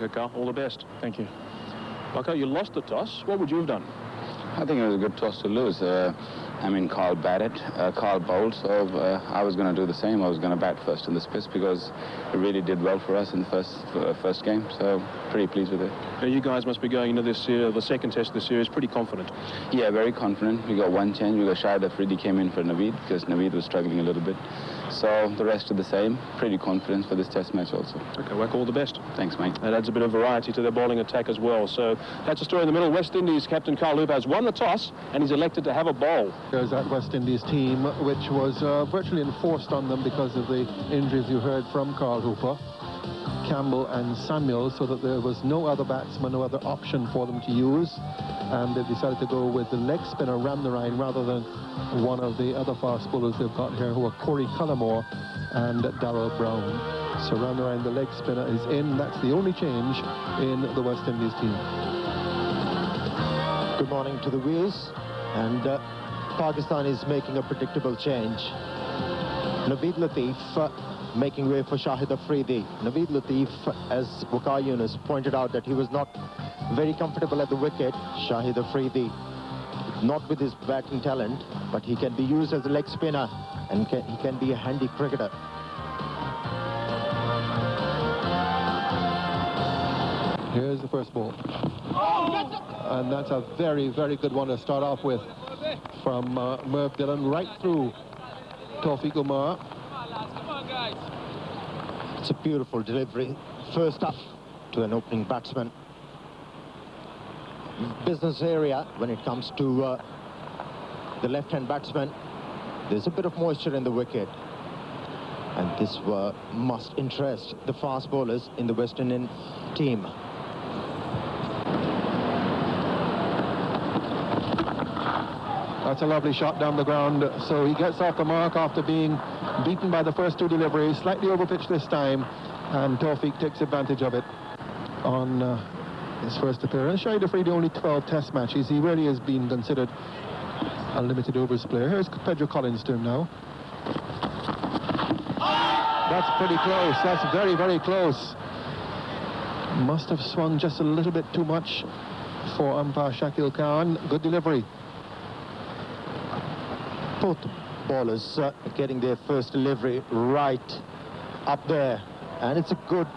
Carl, all the best. Thank you. Waka, you lost the toss. What would you have done? I think it was a good toss to lose. Carl batted, Carl bowled, so I was going to do the same. I was going to bat first in this pitch because it really did well for us in the first game, so pretty pleased with it. You guys must be going into this the second test of the series pretty confident. Yeah, very confident. We got one change. We got Shahid Afridi came in for Naveed because Naveed was struggling a little bit. So the rest are the same. Pretty confident for this test match also. Okay, Waka, all the best. Thanks, mate. That adds a bit of variety to their bowling attack as well. So that's a story in the middle. West Indies captain Carl Hooper has won the toss and he's elected to have a bowl. There's that West Indies team which was virtually enforced on them because of the injuries you heard from Carl Hooper, Campbell and Samuel, so that there was no other batsman, no other option for them to use, and they decided to go with the leg spinner Ramnarine rather than one of the other fast bowlers they've got here, who are Corey Cullimore and Darrell Brown. So Ramnarine, the leg spinner, is in. That's the only change in the West Indies team. Good morning to the wheels, and Pakistan is making a predictable change. Naveed Latif making way for Shahid Afridi. Naveed Latif, as Waqar Younis pointed out, that he was not very comfortable at the wicket. Shahid Afridi, not with his batting talent, but he can be used as a leg spinner and he can be a handy cricketer. Here's the first ball. And that's a very, very good one to start off with from Merv Dillon right through Tawfiq Umar. It's a beautiful delivery. First up to an opening batsman. Business area when it comes to the left-hand batsman. There's a bit of moisture in the wicket. And this must interest the fast bowlers in the West Indian team. That's a lovely shot down the ground. So he gets off the mark after being beaten by the first two deliveries, slightly overpitched this time, and Tawfiq takes advantage of it on his first appearance. Shahid Afridi only 12 test matches. He really has been considered a limited overs player. Here's Pedro Collins to him now. That's pretty close. That's very, very close. Must have swung just a little bit too much for umpire Shakil Khan. Good delivery. Both bowlers getting their first delivery right up there, and it's a good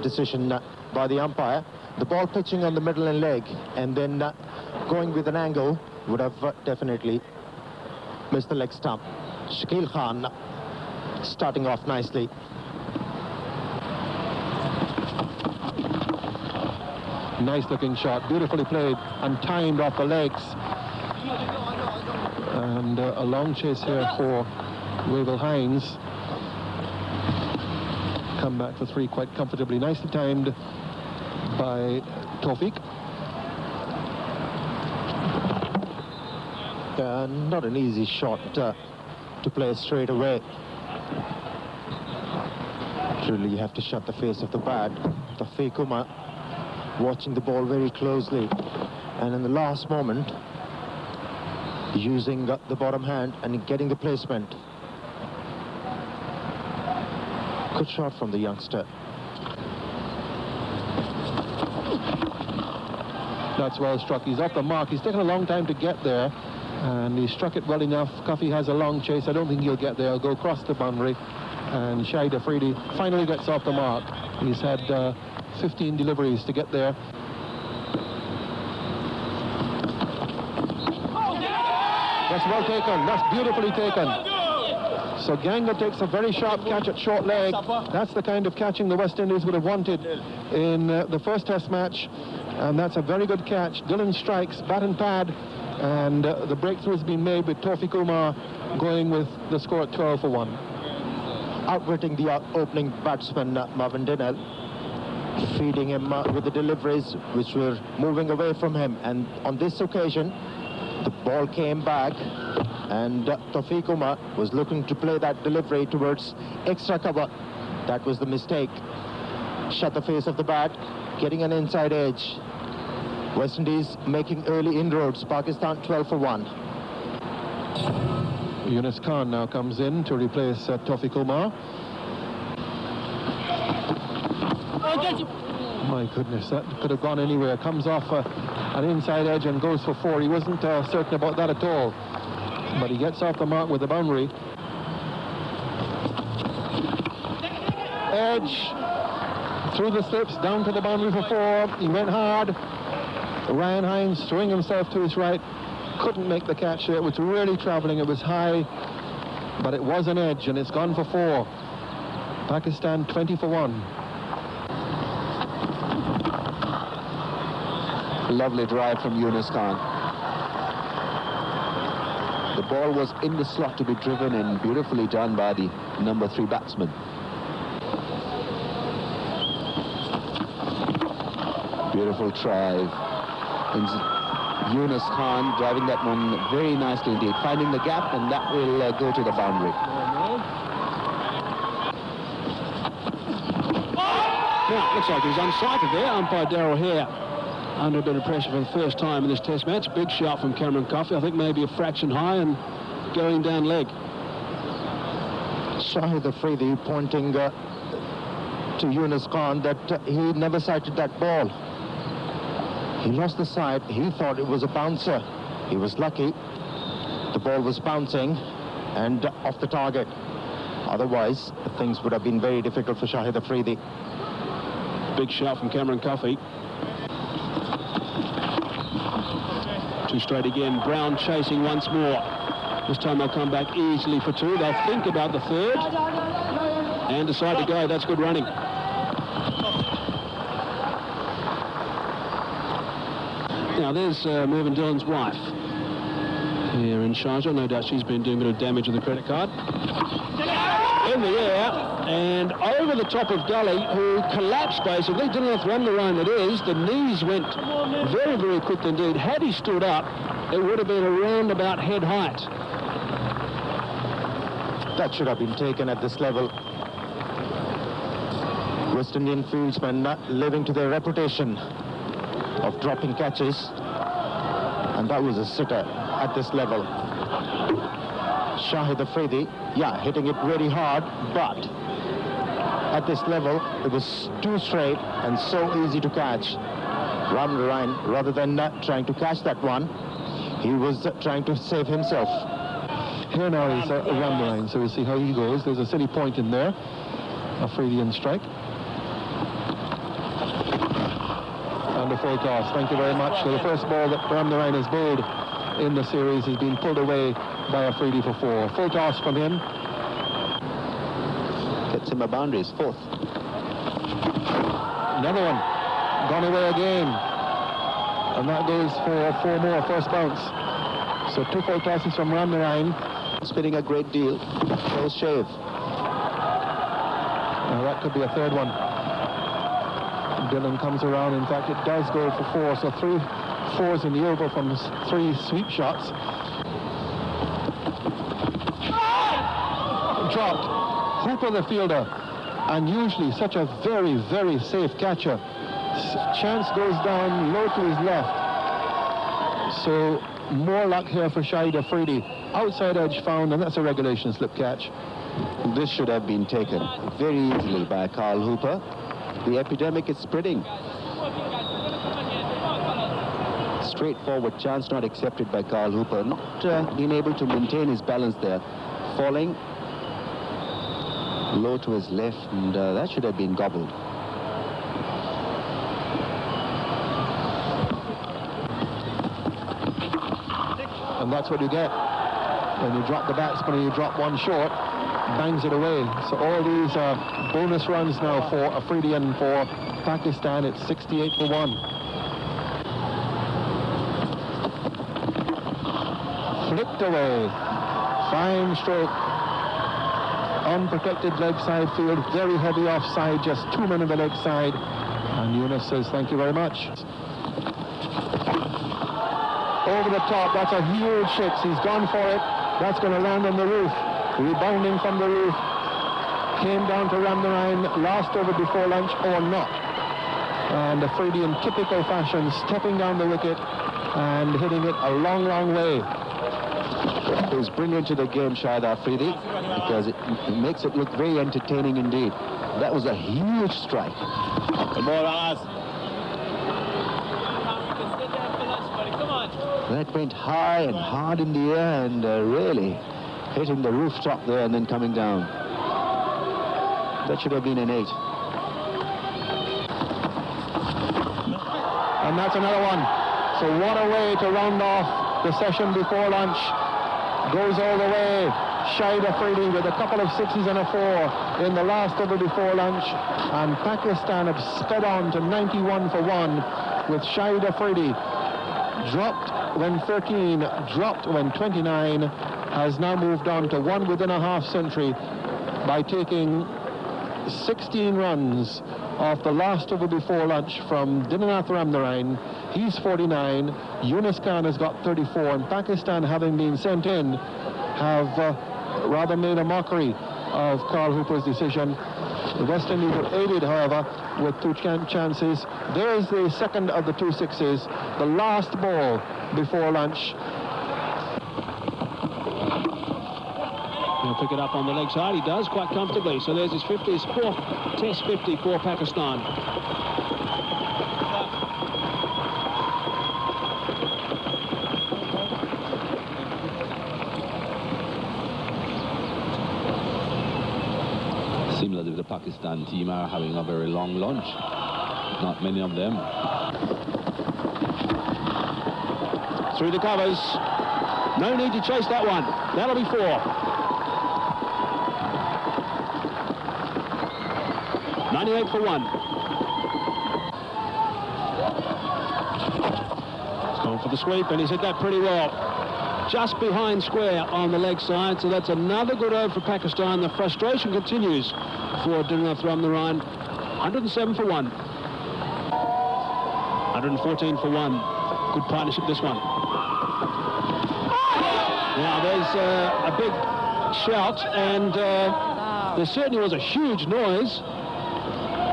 decision by the umpire. The ball pitching on the middle and leg and then going with an angle would have definitely missed the leg stump. Shakil Khan starting off nicely. Nice looking shot, beautifully played and timed off the legs. And a long chase here for Wavell Hines. Come back for three quite comfortably. Nicely timed by Tawfiq. Not an easy shot to play straight away. Truly, you have to shut the face of the bat. Tawfiq Umar watching the ball very closely, and in the last moment using the bottom hand and getting the placement. Good shot from the youngster. That's well struck. He's off the mark. He's taken a long time to get there, and he struck it well enough. Cuffy has a long chase. I don't think he'll get there. He'll go across the boundary, and Shahid Afridi finally gets off the mark. He's had 15 deliveries to get there. That's well taken. That's beautifully taken. So Ganga takes a very sharp catch at short leg. That's the kind of catching the West Indies would have wanted in the first test match. And that's a very good catch. Dillon strikes, bat and pad. And the breakthrough has been made with Tawfiq Umar going with the score at 12 for 1. Outwitting the opening batsman, Marvin Donnell. Feeding him with the deliveries which were moving away from him. And on this occasion, the ball came back, and Tawfiq Umar was looking to play that delivery towards extra cover. That was the mistake. Shut the face of the bat, getting an inside edge. West Indies making early inroads. Pakistan 12 for 1. Younis Khan now comes in to replace Tawfiq Umar. My goodness, that could have gone anywhere. Comes off an inside edge and goes for 4. He wasn't certain about that at all. But he gets off the mark with the boundary. Edge through the slips, down to the boundary for 4. He went hard. Ryan Hines throwing himself to his right. Couldn't make the catch there. It was really traveling. It was high, but it was an edge, and it's gone for 4. Pakistan 20 for 1. Lovely drive from Yunus Khan. The ball was in the slot to be driven, and beautifully done by the number 3 batsman. Beautiful drive. And Yunus Khan driving that one very nicely indeed, finding the gap, and that will go to the boundary. Now, it looks like he was unsighted there. Umpire Darrell Hare under a bit of pressure for the first time in this test match. Big shout from Cameron Coffey. I think maybe a fraction high and going down leg. Shahid Afridi pointing to Yunus Khan that he never sighted that ball. He lost the sight. He thought it was a bouncer. He was lucky. The ball was bouncing and off the target. Otherwise, things would have been very difficult for Shahid Afridi. Big shout from Cameron Coffey. 2 straight again. Brown chasing once more. This time they'll come back easily for 2. They'll think about the 3rd and decide to go. That's good running. Now there's Mervyn Dillon's wife here in Sharjah. No doubt she's been doing a bit of damage with the credit card. In the air and over the top of Gully, who collapsed basically. Dillon run the line that is. The knees went very, very quick indeed. Had he stood up, it would have been around about head height. That should have been taken at this level. West Indian fieldsmen not living to their reputation of dropping catches, and that was a sitter at this level. Shahid Afridi, hitting it very hard, but at this level it was too straight and so easy to catch. Ram Narayan, rather than trying to catch that one, he was trying to save himself. Here now is Ram Narayan, so we'll see how he goes. There's a silly point in there. Afridi in strike. And a full toss. Thank you very much. So the first ball that Ram Narayan has bowled in the series has been pulled away by Afridi for 4. Full toss from him. Gets him a boundary, his 4th. Another one. Gone away again. And that goes for 4 more. First bounce. So 2 full tosses from Ram Narayan. Spinning a great deal. Close shave. Now that could be a 3rd one. Dillon comes around. In fact, it does go for 4. So 3 4s in the over from 3 sweep shots. Dropped. Hooper the fielder. And usually such a very, very safe catcher. Chance goes down low to his left. So more luck here for Shahid Afridi. Outside edge found, and that's a regulation slip catch. This should have been taken very easily by Carl Hooper. The epidemic is spreading. Straightforward chance not accepted by Carl Hooper. Not being able to maintain his balance there. Falling low to his left, and that should have been gobbled. And that's what you get when you drop the batsman and you drop one short, bangs it away. So all these are bonus runs now for Afridi and for Pakistan. It's 68 for 1. Flicked away. Fine stroke. Unprotected leg side field. Very heavy offside. Just 2 men on the leg side. And Yunus says thank you very much. Over the top, that's a huge 6. He's gone for it. That's going to land on the roof. Rebounding from the roof. Came down to Ram Narayan, last over before lunch or not. And Afridi in typical fashion, stepping down the wicket and hitting it a long, long way. It was brilliant to the game, Shahid Afridi, because it makes it look very entertaining indeed. That was a huge strike. Good ball, Anas. That went high and hard in the air and really hitting the rooftop there and then coming down. That should have been an 8. And that's another one. So what a way to round off the session before lunch. Goes all the way. Shahid Afridi with a couple of 6s and a 4 in the last over before lunch. And Pakistan have sped on to 91 for 1 with Shahid Afridi. Dropped when 13, dropped when 29, has now moved on to 1 within a half century by taking 16 runs off the last over before lunch from Dinanath Ramnarine. He's 49, Yunus Khan has got 34, and Pakistan, having been sent in, have rather made a mockery of Carl Hooper's decision. The West Indies were aided, however, with 2 chances. There's the second of the 2 6s, the last ball before lunch. He'll pick it up on the leg side. He does quite comfortably. So there's his 50, his 4th Test 50 for Pakistan. Seems as if the Pakistan team are having a very long lunch. Not many of them. Through the covers. No need to chase that one. That'll be 4. 98 for 1. He's gone for the sweep, and he's hit that pretty well. Just behind square on the leg side, so that's another good over for Pakistan. The frustration continues for Dinanath Ramnarine. 107 for 1. 114 for 1. Good partnership, this one. Now, there's a big shout, and there certainly was a huge noise,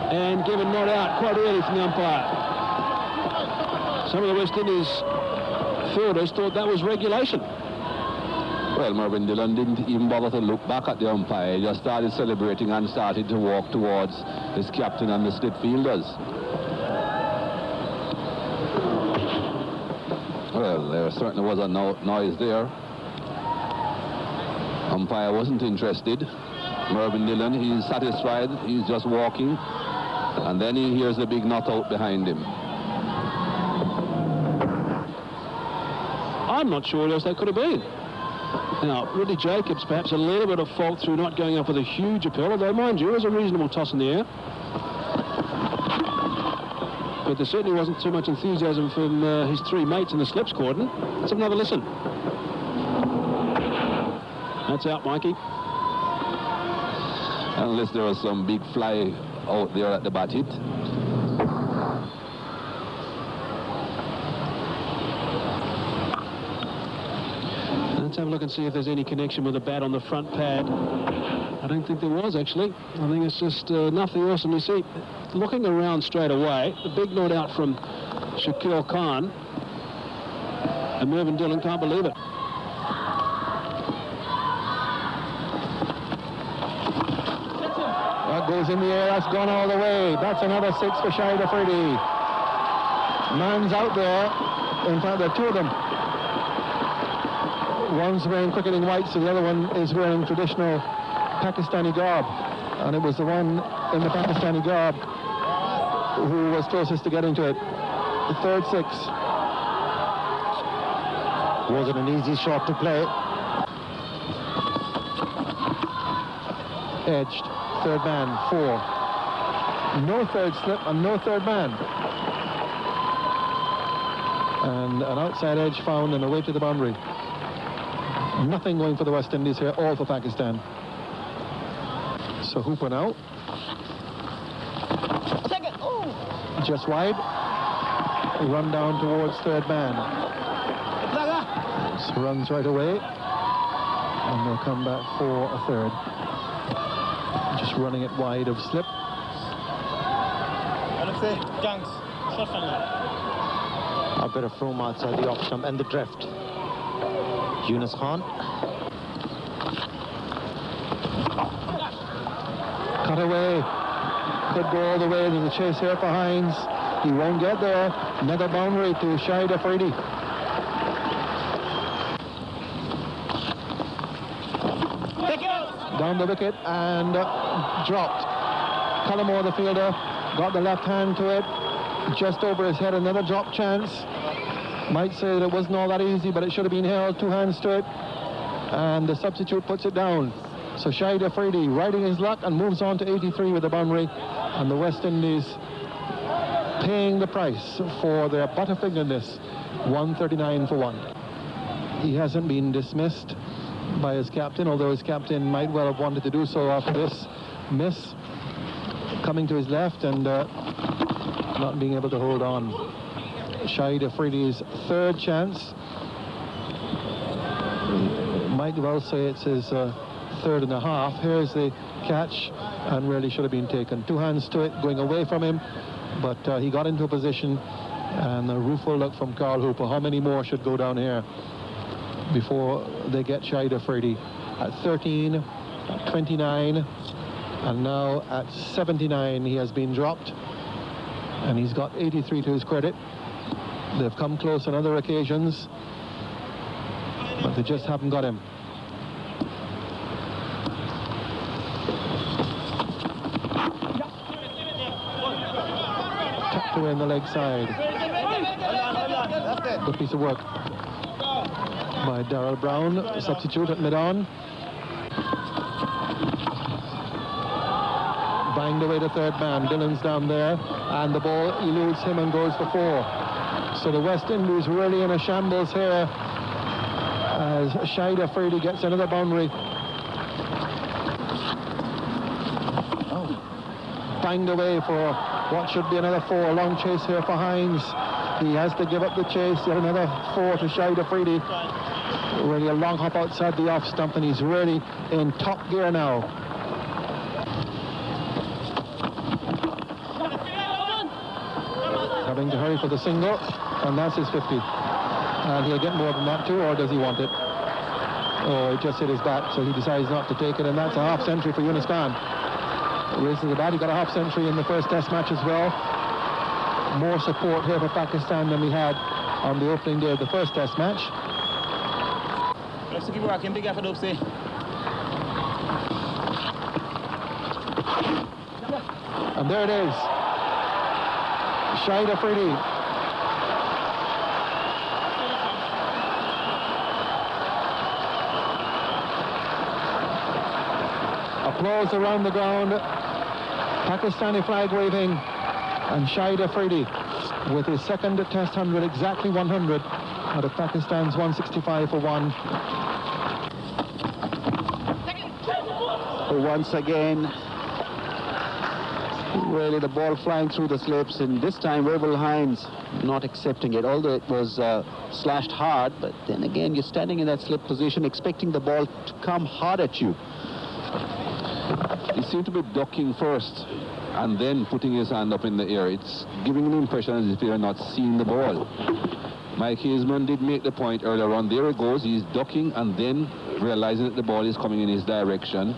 and given not out quite early from the umpire. Some of the West Indies fielders thought that was regulation. Well, Mervyn Dillon didn't even bother to look back at the umpire. He just started celebrating and started to walk towards his captain and the slip fielders. Well, there certainly was a noise there. Umpire wasn't interested. Mervyn Dillon, he's satisfied. He's just walking. And then he hears a big not out behind him. I'm not sure what else that could have been. Now, Ridley Jacobs perhaps a little bit of fault through not going up with a huge appeal, although, mind you, it was a reasonable toss in the air. But there certainly wasn't too much enthusiasm from his 3 mates in the slips cordon. Let's have another listen. That's out, Mikey. Unless there was some big fly out there at the bat hit. Let's have a look and see if there's any connection with the bat on the front pad. I don't think there was, actually. I think it's just nothing else. And you see, looking around straight away, the big not out from Shakil Khan, and Mervyn Dillon can't believe it. That goes in the air, that's gone all the way. That's another 6 for Shahid Afridi. Man's out there. In fact, there are 2 of them. One's wearing cricketing whites, and the other one is wearing traditional Pakistani garb. And it was the one in the Pakistani garb who was closest to getting to it. The 3rd 6. Wasn't an easy shot to play. Edged. 3rd man, 4. No 3rd slip and no 3rd man. And an outside edge found and away to the boundary. Nothing going for the West Indies here, all for Pakistan. So Hooper now. Second. Oh. Just wide. Run down towards 3rd man. So runs right away. And they'll come back for a 3rd. Just running it wide of slip. A bit of room outside the off stump and the drift. Yunus Khan. Cut away. Could go all the way. There's a chase here for Hines. He won't get there. Another boundary to Shahid Afridi. down the wicket and dropped. Cullimore, the fielder, got the left hand to it, just over his head. Another drop chance. Might say that it wasn't all that easy, but it should have been held. 2 hands to it, and the substitute puts it down. So Shahid Afridi riding his luck and moves on to 83 with the boundary, and the West Indies paying the price for their butterfingerness. 139 for 1. He hasn't been dismissed by his captain, although his captain might well have wanted to do so after this miss, coming to his left and not being able to hold on. Shahid Afridi's third chance. Might well say it's his third and a half. Here's the catch, and really should have been taken. 2 hands to it, going away from him, but he got into a position, and a rueful look from Carl Hooper. How many more should go down here before they get Shahid Afridi? At 13, at 29, and now at 79 he has been dropped, and he's got 83 to his credit. They've come close on other occasions, but they just haven't got him. Tucked away on the leg side. Good piece of work by Darrell Brown, substitute at mid-on. Banged away to third man. Dillon's down there, and the ball eludes him and goes for 4. So the West Indies really in a shambles here as Shahid Afridi gets another boundary. Banged away for what should be another 4. Long chase here for Hines. He has to give up the chase. Yet another 4 to Shahid Afridi. Really a long hop outside the off stump, and he's really in top gear now. Having to hurry for the single, and that's his 50. And he'll get more than that too, or does he want it? Oh, it just hit his bat, so he decides not to take it, and that's a half century for Yunus Khan. Raises the bat. He got a half century in the first test match as well. More support here for Pakistan than we had on the opening day of the first test match. And there it is. Shahid Afridi. Applause around the ground. Pakistani flag waving, and Shahid Afridi with his second test 100, exactly 100 out of Pakistan's 165 for 1. Once again, really the ball flying through the slips, and this time Wavell Hines not accepting it, although it was slashed hard. But then again, you're standing in that slip position expecting the ball to come hard at you. He seemed to be ducking first and then putting his hand up in the air. It's giving an impression as if you're not seeing the ball. Mike Hazeman did make the point earlier on. There it goes. He's ducking and then realizing that the ball is coming in his direction.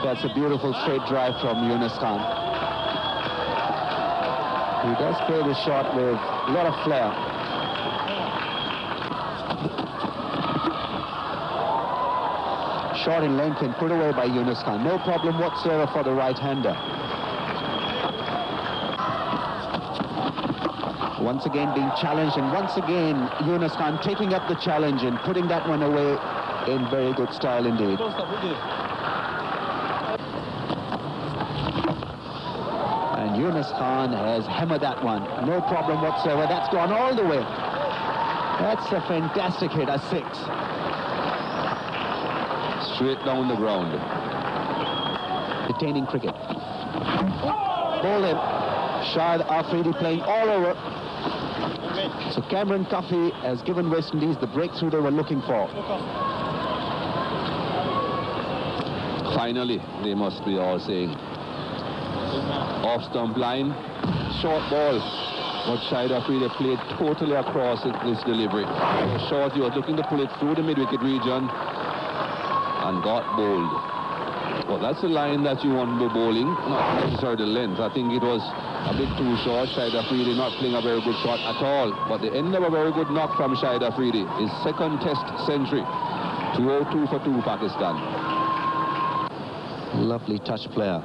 That's a beautiful straight drive from Yunus Khan. He does play the shot with a lot of flair. Short in length and put away by Yunus Khan. No problem whatsoever for the right-hander. Once again being challenged, and once again Yunus Khan taking up the challenge and putting that one away in very good style indeed. And Yunus Khan has hammered that one. No problem whatsoever. That's gone all the way. That's a fantastic hit, a 6. Straight down the ground. Detaining cricket. Ball him. Shahid Afridi playing all over. So Cameron Coffey has given West Indies the breakthrough they were looking for. Finally, they must be all saying. Off stump line, short ball. But Shahid Afridi played totally across this delivery. Short, he was looking to pull it through the mid-wicket region and got bowled. Well, that's the line that you want to be bowling, not necessarily the length. I think it was a bit too short. Shahid Afridi not playing a very good shot at all. But the end of a very good knock from Shahid Afridi. His second test century. 202 for 2, Pakistan. Lovely touch player.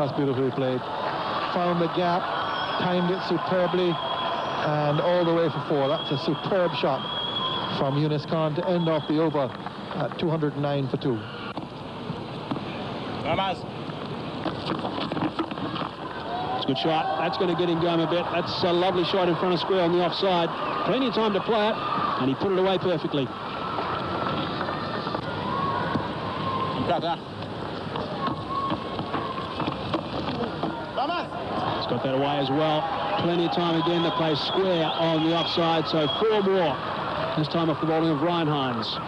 That's beautifully played. Found the gap, timed it superbly, and all the way for 4. That's a superb shot from Yunus Khan to end off the over at 209 for 2. It's a good shot. That's going to get him going a bit. That's a lovely shot in front of square on the offside. Plenty of time to play it, and he put it away perfectly. He's got that away as well. Plenty of time again to play square on the offside, so 4 more. This time off the bowling of Ryan Hines.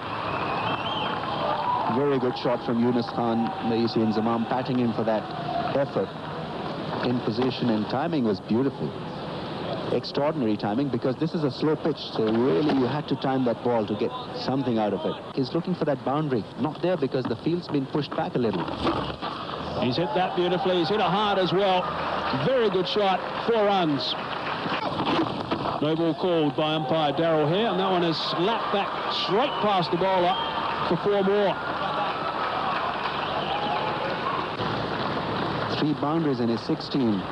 Very good shot from Yunus Khan. There you see Inzamam patting him for that effort. In position and timing was beautiful. Extraordinary timing, because this is a slow pitch, so really you had to time that ball to get something out of it. He's looking for that boundary. Not there because the field's been pushed back a little. He's hit that beautifully. He's hit it hard as well. Very good shot. 4 runs. No ball called by umpire Darrell Hare, and that one is slapped back straight past the bowler for 4 more. 3 boundaries in his 16.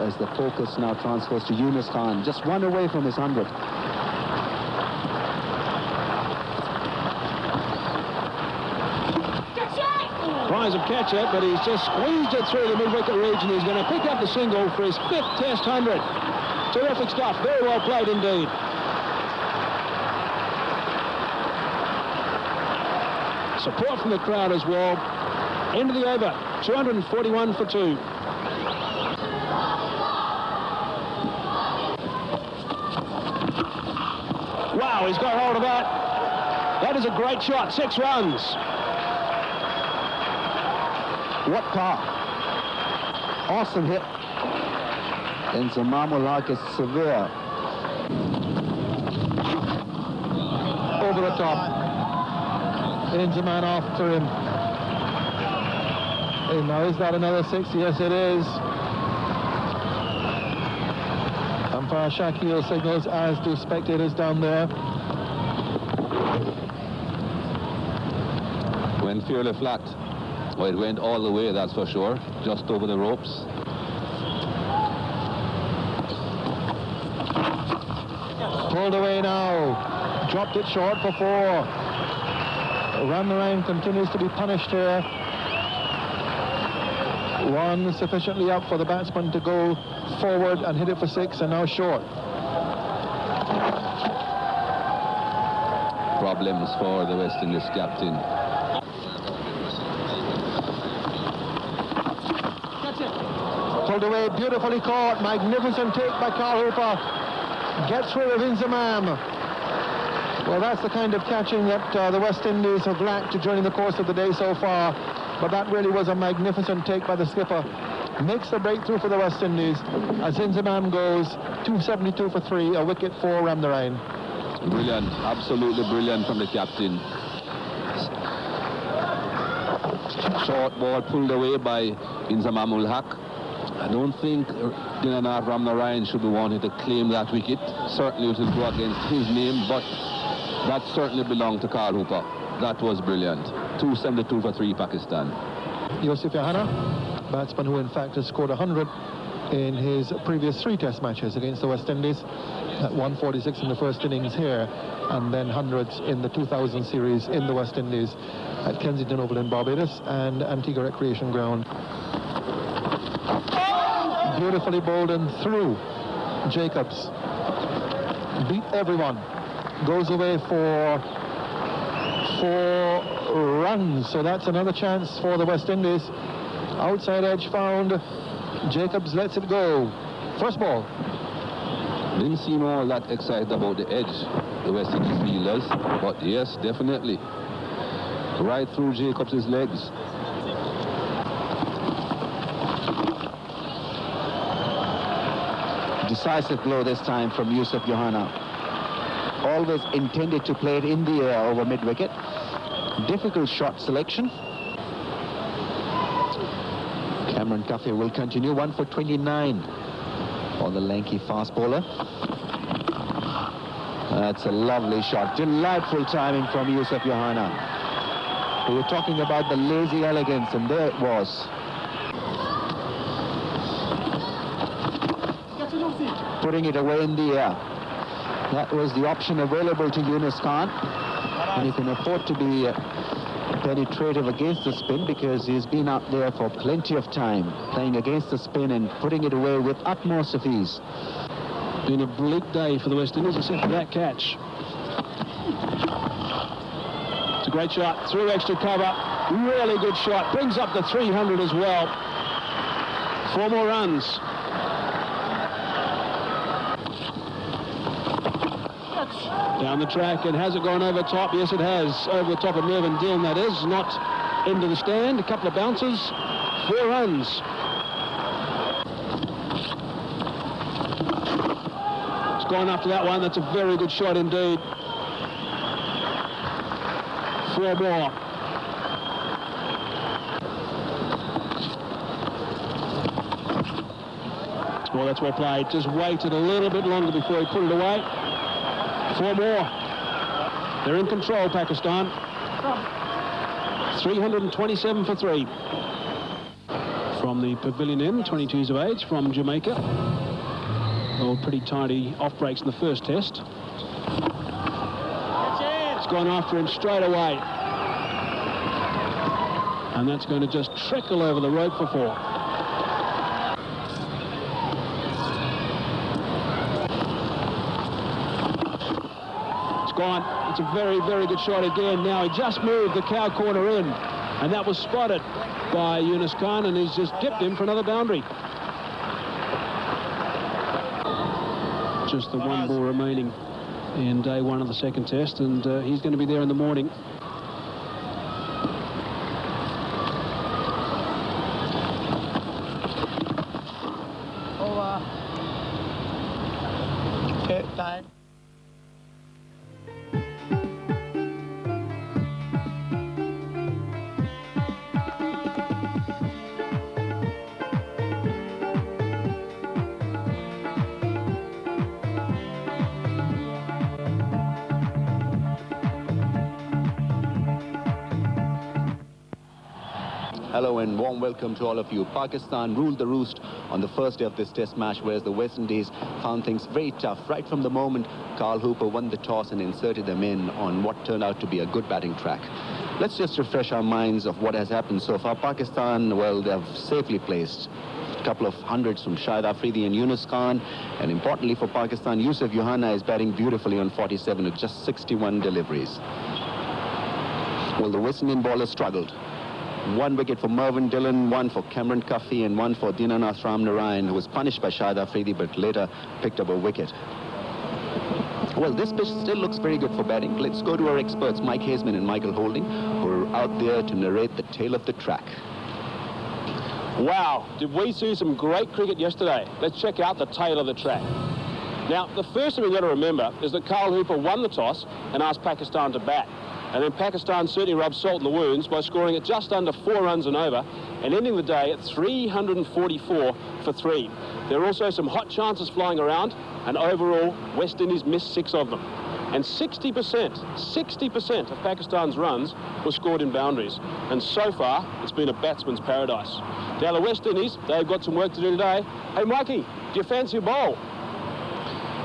As the focus now transfers to Yunus Khan, just 1 away from his 100. Tries to catch it, but he's just squeezed it through the mid-wicket region. He's going to pick up the single for his 5th Test 100. Terrific stuff. Very well played indeed. Support from the crowd as well. End of the over. 241 for 2. Wow, he's got hold of that. That is a great shot. 6 runs. What power. Awesome hit. Inzamam ul Haq is severe. Over the top. Inzamam after him. And now is that another 6? Yes, it is. Umpire Shakil signals, as do spectators down there. Went fairly flat. Well, it went all the way, that's for sure. Just over the ropes. Pulled away now. Dropped it short for 4. Ramnarine continues to be punished here. 1 sufficiently up for the batsman to go forward and hit it for 6, and now short. Problems for the West Indies captain. Pulled away, beautifully caught. Magnificent take by Carl Hooper. Gets rid of Inzamam. Well, that's the kind of catching that the West Indies have lacked during the course of the day so far. But that really was a magnificent take by the skipper. Makes the breakthrough for the West Indies as Inzamam goes 272 for 3, a wicket for Ramnarine. Brilliant, absolutely brilliant from the captain. Short ball pulled away by Inzamam ul Haq. I don't think Dinanath Ramnarine should be wanting to claim that wicket. Certainly it will go against his name, but that certainly belonged to Carl Hooper. That was brilliant. 272 for 3, Pakistan. Yusuf Yahana, batsman who in fact has scored 100 in his previous 3 Test matches against the West Indies. At 146 in the first innings here, and then hundreds in the 2000 series in the West Indies at Kensington Oval in Barbados and Antigua Recreation Ground. Beautifully bowled and through. Jacobs beat everyone. Goes away for 4 runs, so that's another chance for the West Indies. Outside edge found. Jacobs lets it go. First ball. Didn't seem all that excited about the edge, the West Indies fielders, but yes, definitely. Right through Jacobs' legs. decisive blow this time from Yusuf Johanna. Always intended to play it in the air over mid-wicket. Difficult shot selection. Cameron Cuffey will continue, 1 for 29 on the lanky fast bowler. That's a lovely shot. Delightful timing from Yusuf Johanna. We were talking about the lazy elegance, and there it was. Putting it away in the air. That was the option available to Yunus Khan. And he can afford to be penetrative against the spin, because he's been out there for plenty of time, playing against the spin and putting it away with utmost of ease. Been a bleak day for the West Indies, except for that catch. It's a great shot, through extra cover. Really good shot, brings up the 300 as well. 4 more runs. Down the track, and has it gone over top? Yes, it has. Over the top of Mervyn Dillon, that is. Not into the stand. A couple of bounces. 4 runs. It's gone after that one. That's a very good shot indeed. 4 more. Well, that's well played. Just waited a little bit longer before he put it away. 4 more. They're in control, Pakistan. 327 for 3. From the pavilion end, 22 years of age, from Jamaica. Oh, pretty tidy off breaks in the first test. It's gone after him straight away. And that's going to just trickle over the rope for 4. Gone. It's a very, very good shot again. Now he just moved the cow corner in, and that was spotted by Yunus Khan, and he's just dipped him for another boundary. Just the 1 ball remaining in day 1 of the second test, and he's going to be there in the morning. Over. Okay, time. Hello and warm welcome to all of you. Pakistan ruled the roost on the first day of this test match, whereas the West Indies found things very tough right from the moment Carl Hooper won the toss and inserted them in on what turned out to be a good batting track. Let's just refresh our minds of what has happened so far. Pakistan, well, they've safely placed a couple of hundreds from Shahid Afridi and Yunus Khan, and importantly for Pakistan, Yusuf Johanna is batting beautifully on 47 with just 61 deliveries. Well, the West Indian bowlers struggled. 1 wicket for Mervyn Dillon, 1 for Cameron Cuffey, and 1 for Dinanath Ramnarayan, who was punished by Shahid Afridi but later picked up a wicket. Well, this pitch still looks very good for batting. Let's go to our experts, Mike Hazeman and Michael Holding, who are out there to narrate the tale of the track. Wow, did we see some great cricket yesterday? Let's check out the tail of the track. Now, the first thing we've got to remember is that Carl Hooper won the toss and asked Pakistan to bat. And then Pakistan certainly rubbed salt in the wounds by scoring at just under 4 runs and over and ending the day at 344 for 3. There are also some hot chances flying around, and overall, West Indies missed 6 of them. And 60% of Pakistan's runs were scored in boundaries. And so far, it's been a batsman's paradise. Now, the West Indies, they've got some work to do today. Hey, Mikey, do you fancy a bowl?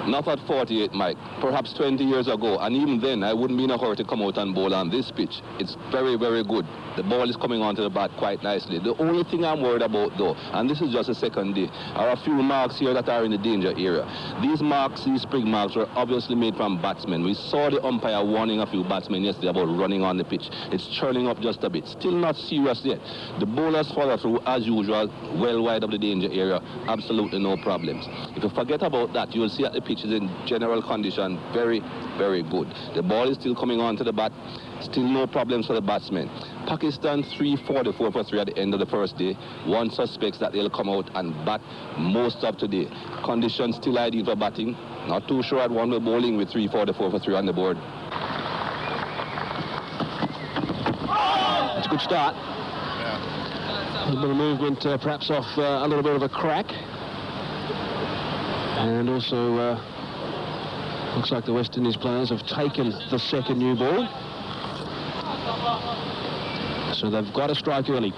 Not at 48, Mike. Perhaps 20 years ago, and even then, I wouldn't be in a hurry to come out and bowl on this pitch. It's very, very good. The ball is coming onto the bat quite nicely. The only thing I'm worried about, though, and this is just the second day, are a few marks here that are in the danger area. These marks, these spring marks, were obviously made from batsmen. We saw the umpire warning a few batsmen yesterday about running on the pitch. It's churning up just a bit. Still not serious yet. The bowlers follow through as usual, well wide of the danger area. Absolutely no problems. If you forget about that, you'll see at the pitch pitch is in general condition very, very good. The ball is still coming onto the bat. Still no problems for the batsmen. Pakistan 344 for 3 at the end of the first day. One suspects that they'll come out and bat most of today. Conditions still ideal for batting. Not too sure at one we're bowling with 344 for 3 on the board. It's a good start. A little bit of movement, perhaps off a little bit of a crack. And also, looks like the West Indies players have taken the second new ball. So they've got to strike early.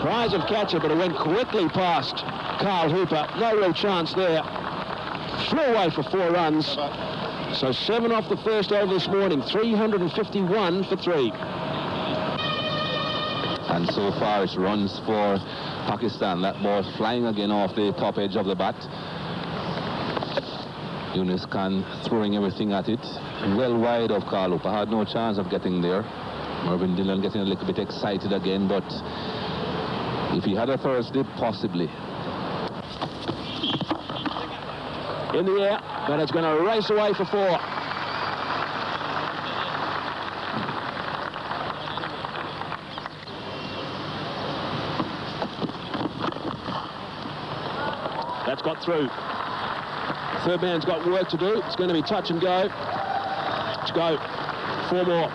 Cries of catcher, but it went quickly past Carl Hooper. No real chance there. Flew away for 4 runs. So 7 off the first over this morning. 351 for 3. And so far it's runs for Pakistan. That ball flying again off the top edge of the bat. Yunus Khan throwing everything at it. Well wide of Carl Hooper. Had no chance of getting there. Mervyn Dillon getting a little bit excited again, but if he had a Thursday, possibly. In the air, but it's going to race away for 4. That's got through. Third man's got work to do. It's going to be touch and go. Let's go. 4 more.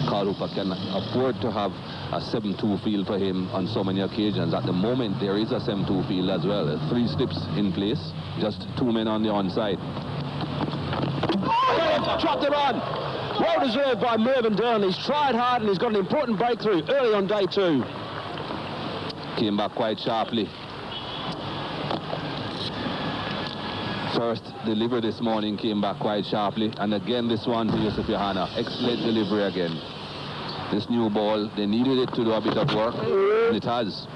Carl Hooper can afford to have a 7-2 field for him on so many occasions. At the moment, there is a 7-2 field as well. 3 slips in place, just 2 men on the onside. Chopped it on. Well deserved by Mervyn Dillon. He's tried hard and he's got an important breakthrough early on day 2. Came back quite sharply. First delivery this morning came back quite sharply, and again this one to Yusuf Yohana. Excellent delivery again. This new ball, they needed it to do a bit of work, and it has.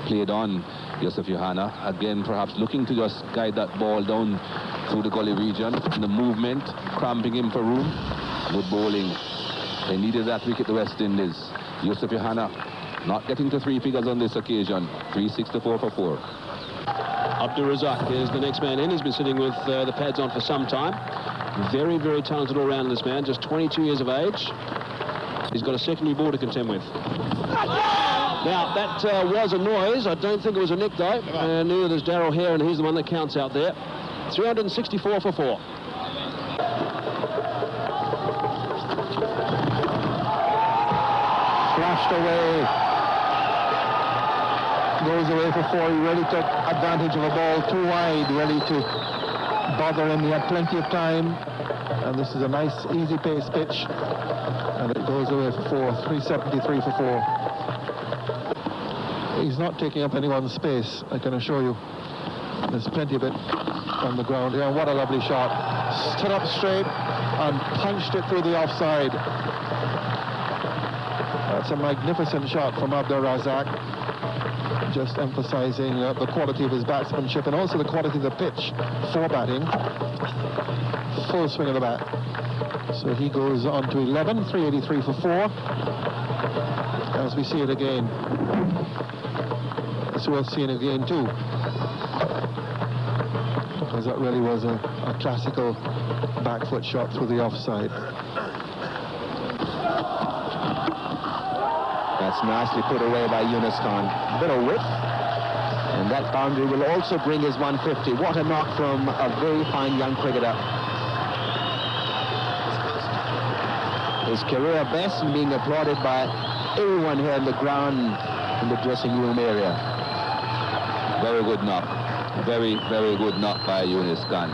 Played on Yusuf Yohana. Again, perhaps looking to just guide that ball down through the gully region. In the movement, cramping him for room. Good bowling. They needed that wicket, the West Indies. Yusuf Yohana not getting to 3 figures on this occasion. 364 for 4. Abdul Razak is the next man in. He's been sitting with the pads on for some time. Very, very talented all-rounder, this man. Just 22 years of age. He's got a secondary ball to contend with. Now, that was a noise. I don't think it was a nick, though. Neither does Darryl Hare, and he's the one that counts out there. 364 for 4. Flashed away. Goes away for 4. He really took advantage of a ball too wide, ready to bother him. He had plenty of time, and this is a nice, easy pace pitch, and it goes away for 4. 373 for 4. He's not taking up anyone's space, I can assure you. There's plenty of it on the ground here. And what a lovely shot. Stood up straight and punched it through the offside. That's a magnificent shot from Abdul Razak. Just emphasizing the quality of his batsmanship and also the quality of the pitch for batting. Full swing of the bat. So he goes on to 11, 383 for 4. As we see it again. It's worth seeing again too. Because that really was a classical back foot shot through the offside. That's nicely put away by Yunus Khan. Bit of width. And that boundary will also bring his 150. What a knock from a very fine young cricketer. His career best and being applauded by everyone here in the ground in the dressing room area. Very good knock. Very, very good knock by Yunus Khan.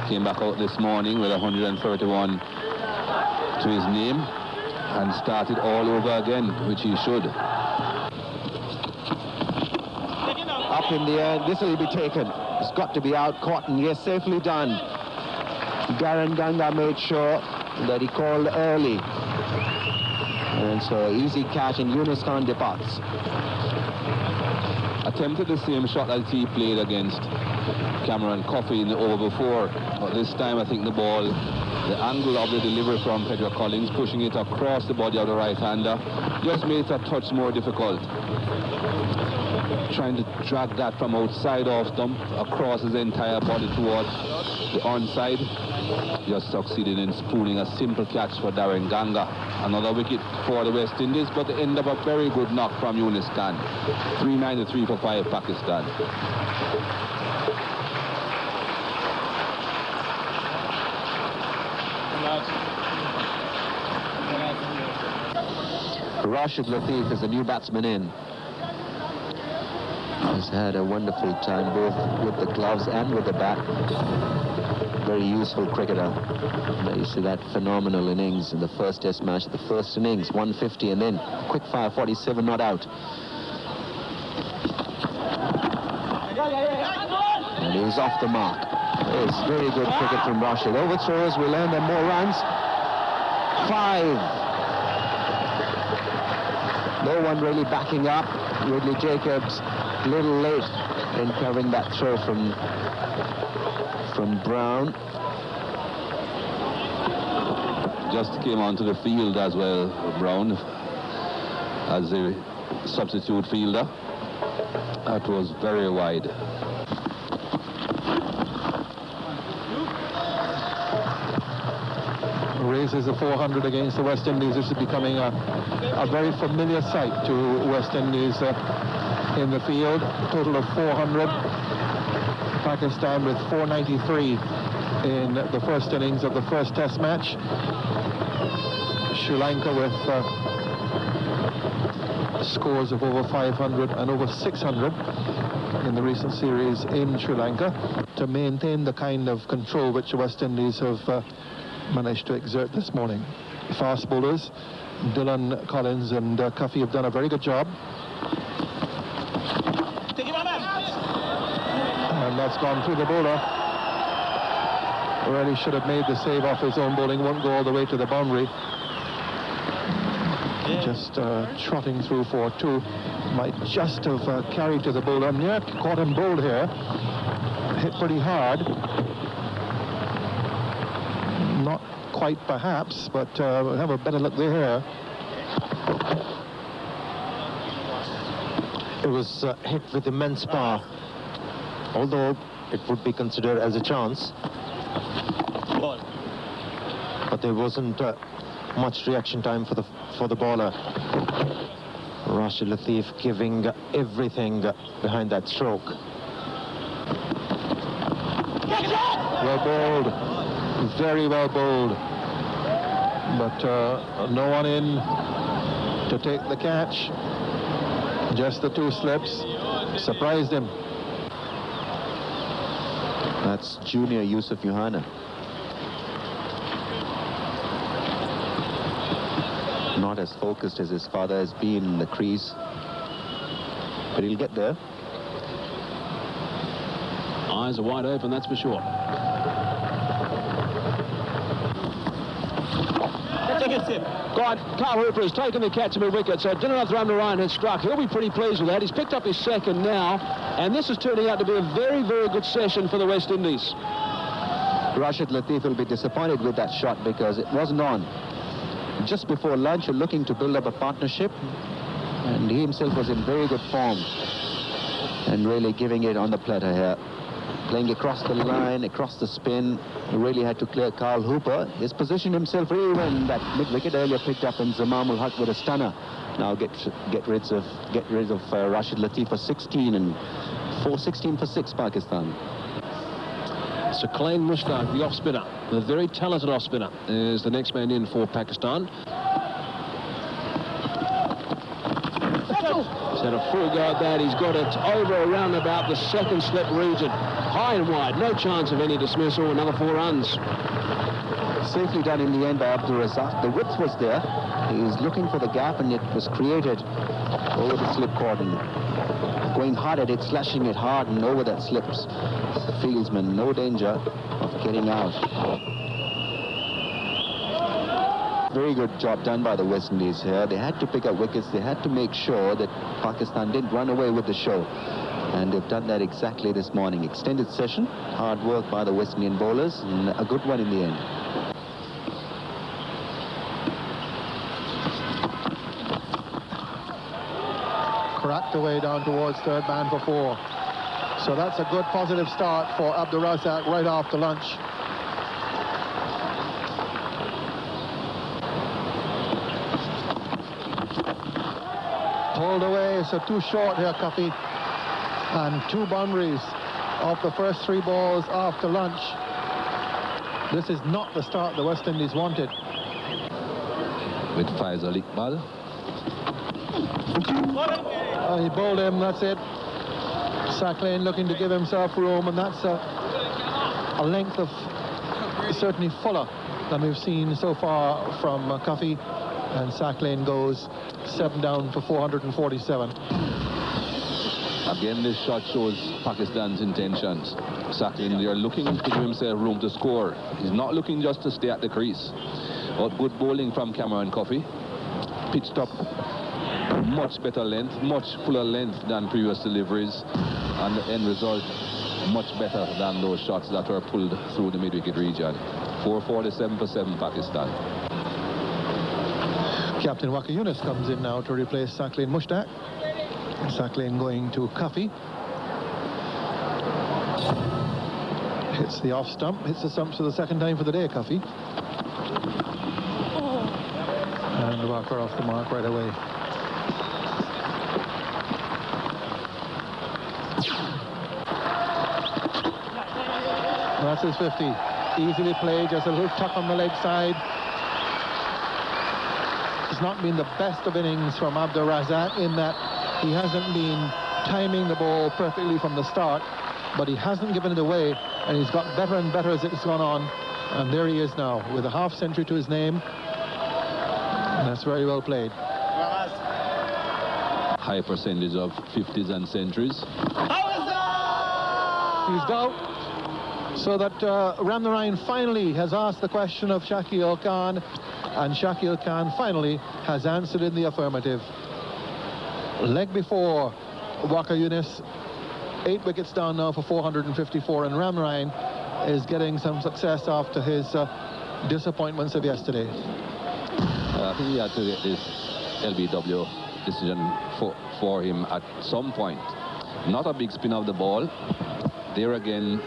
Came back out this morning with 131 to his name and started all over again, which he should. Up in the air, this will be taken. It's got to be out, caught, and yes, safely done. Darren Ganga made sure that he called early. And so easy catch, and Yunus Khan departs. Attempted the same shot that he played against Cameron Coffey in the over before, but this time I think the ball The angle of the delivery from Pedro Collins, pushing it across the body of the right-hander, just made it a touch more difficult. Trying to drag that from outside off stump across his entire body towards the onside. Just succeeded in spooning a simple catch for Darren Ganga. Another wicket for the West Indies, but the end of a very good knock from Yunus Khan. 393 for 5 Pakistan. Rashid Latif is the new batsman in. He's had a wonderful time both with the gloves and with the bat. Very useful cricketer. You see that phenomenal innings in the first test match. The first innings, 150, and then quick fire, 47 not out. And he's off the mark. It's very good cricket from Rashid. Overthrows will earn them more runs. 5. No one really backing up. Ridley Jacobs a little late in covering that throw from Brown. Just came onto the field as well, Brown, as a substitute fielder. That was very wide. Raises a 400 against the West Indies. This is becoming a very familiar sight to West Indies in the field. Total of 400. Pakistan with 493 in the first innings of the first test match. Sri Lanka with scores of over 500 and over 600 in the recent series in Sri Lanka, to maintain the kind of control which the West Indies have managed to exert this morning. Fast bowlers, Dylan Collins and Cuffy have done a very good job. And that's gone through the bowler. Really should have made the save off his own bowling, won't go all the way to the boundary. Just trotting through for 2. Might just have carried to the bowler. Near caught him bowled here. Hit pretty hard. Not quite perhaps, but we'll have a better look there. It was hit with immense power, although it would be considered as a chance. But there wasn't much reaction time for the bowler. Rashid Latif giving everything behind that stroke. Well bowled, very well bowled, but no one in to take the catch. Just the 2 slips surprised him. That's junior Yusuf Yohana. Not as focused as his father has been in the crease, but he'll get there. Eyes are wide open, that's for sure. Carl Hooper has taken the catch of a wicket, so Dinanath Ramnarayan has struck. He'll be pretty pleased with that. He's picked up his second now, and this is turning out to be a very, very good session for the West Indies. Rashid Latif will be disappointed with that shot because it wasn't on. Just before lunch, looking to build up a partnership, and he himself was in very good form and really giving it on the platter here. Playing across the line, across the spin. He really had to clear Carl Hooper. He's positioned himself really well in that mid-wicket earlier picked up, and Zamam ul Haq with a stunner. Now get rid of Rashid Latif for 16 and 16 for 6 Pakistan. So Kalain Mushtaq, the off-spinner, the very talented off-spinner, is the next man in for Pakistan. He's had a full go at that. He's got it over around about the second slip region. High and wide, no chance of any dismissal, another 4 runs. Safely done in the end by Abdul Razak. The width was there. He was looking for the gap, and it was created over the slip cordon. Going hard at it, slashing it hard and over that slips. The fieldsman, no danger of getting out. Very good job done by the West Indies here. They had to pick up wickets. They had to make sure that Pakistan didn't run away with the show. And they've done that exactly this morning. Extended session, hard work by the West Indian bowlers, and a good one in the end. knocked away down towards third man for 4. So that's a good positive start for Abdur Razak right after lunch. Pulled away, so too short here, Cuffy. And 2 boundaries of the first 3 balls after lunch. This is not the start the West Indies wanted. With Faisal Iqbal. He bowled him, that's it. Saqlain looking to give himself room, and that's a length of certainly fuller than we've seen so far from Cuffy. And Saqlain goes 7 down for 447. Again, this shot shows Pakistan's intentions. Saqlain, they're looking to give himself room to score. He's not looking just to stay at the crease. But good bowling from Cameron Coffey. Pitched up much better length, much fuller length than previous deliveries. And the end result, much better than those shots that were pulled through the mid-wicket region. 447 for 7 Pakistan. Captain Waqar Younis comes in now to replace Saqlain Mushtaq. Saqlain going to Cuffy. Hits the off stump, hits the stumps for the second time for the day, Cuffy. And Waqar off the mark right away. That's his 50. Easily played, just a little tuck on the leg side. It's not been the best of innings from Abdur Razak in that he hasn't been timing the ball perfectly from the start, but he hasn't given it away, and he's got better and better as it's gone on. And there he is now with a half century to his name. And that's very well played. High percentage of 50s and centuries. He's out. So that Ramnarayan finally has asked the question of Shakil Khan, and Shakil Khan finally has answered in the affirmative. Leg before Waqar Younis, 8 wickets down now for 454, and Ramnarayan is getting some success after his disappointments of yesterday. I think he had to get this LBW decision for him at some point. Not a big spin of the ball. There again,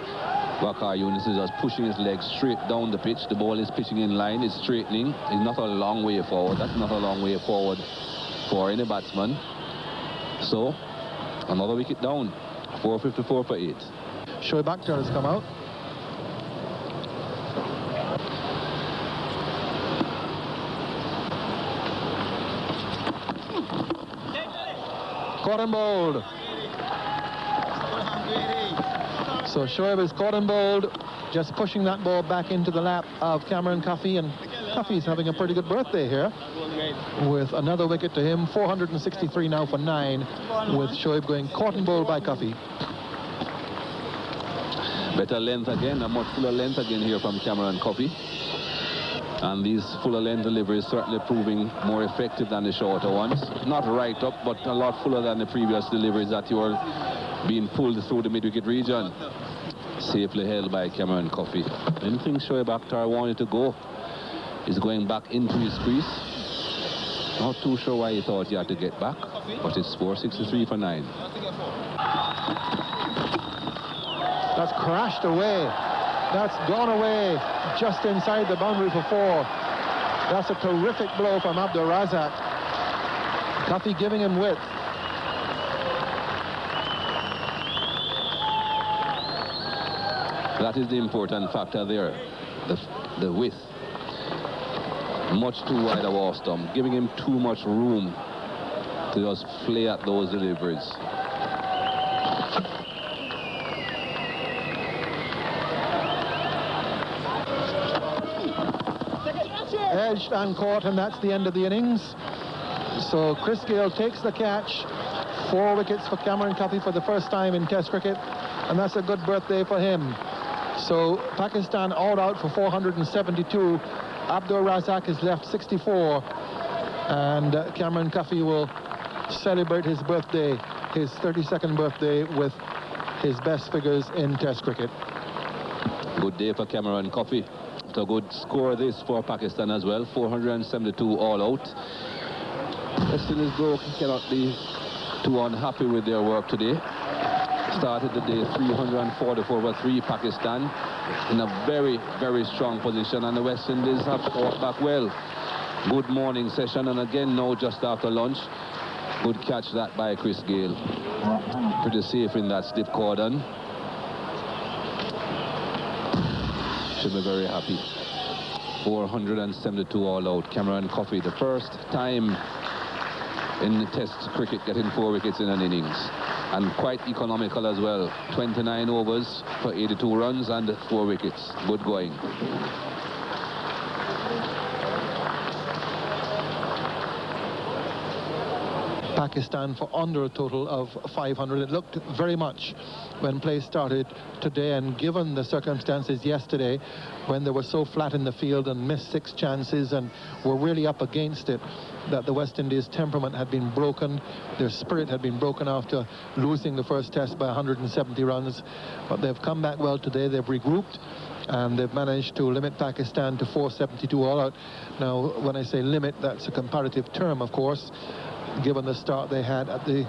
Waqar Younis is just pushing his legs straight down the pitch. The ball is pitching in line, it's straightening. It's not a long way forward. That's not a long way forward for any batsman. So, another wicket down. 454 for 8. Shoaib Akhtar has come out. Caught and bowled. So Shoaib is caught and bowled, just pushing that ball back into the lap of Cameron Cuffy, and Cuffy's having a pretty good birthday here with another wicket to him. 463 now for 9, with Shoaib going caught and bowled by Cuffy. Better length again, a much fuller length again here from Cameron Coffey. And these fuller length deliveries certainly proving more effective than the shorter ones. Not right up, but a lot fuller than the previous deliveries that you were being pulled through the mid-wicket region. Safely held by Cameron Coffey. Anything Shoaib Akhtar wanted to go is going back into his crease. Not too sure why he thought he had to get back, but it's 463 for 9. That's crashed away. That's gone away just inside the boundary for 4. That's a terrific blow from Abdur Razak. Cuffy giving him width. That is the important factor there, the width. Much too wide of off stump, giving him too much room to just play at those deliveries. Edged and caught, and that's the end of the innings. So Chris Gayle takes the catch. 4 wickets for Cameron Cuffy for the first time in Test cricket, and that's a good birthday for him. So Pakistan all out for 472. Abdur Razak is left 64, and Cameron Cuffy will celebrate his birthday, his 32nd birthday, with his best figures in Test cricket. Good day for Cameron Coffey. It's a good score this for Pakistan as well. 472 all out. West Indies though cannot be too unhappy with their work today. Started the day 344 over 3 Pakistan in a very, very strong position, and the West Indies have fought back well. Good morning session, and again now just after lunch, good catch that by Chris Gayle. Pretty safe in that stiff cordon. Should be very happy. 472 all out. Cameron Coffey, the first time in Test cricket getting 4 wickets in an innings, and quite economical as well. 29 overs for 82 runs and 4 wickets. Good going. Pakistan for under a total of 500. It looked very much when play started today, and given the circumstances yesterday when they were so flat in the field and missed 6 chances and were really up against it, that the West Indies temperament had been broken, their spirit had been broken after losing the first test by 170 runs. But they've come back well today. They've regrouped and they've managed to limit Pakistan to 472 all out. Now, when I say limit, that's a comparative term, of course, given the start they had at the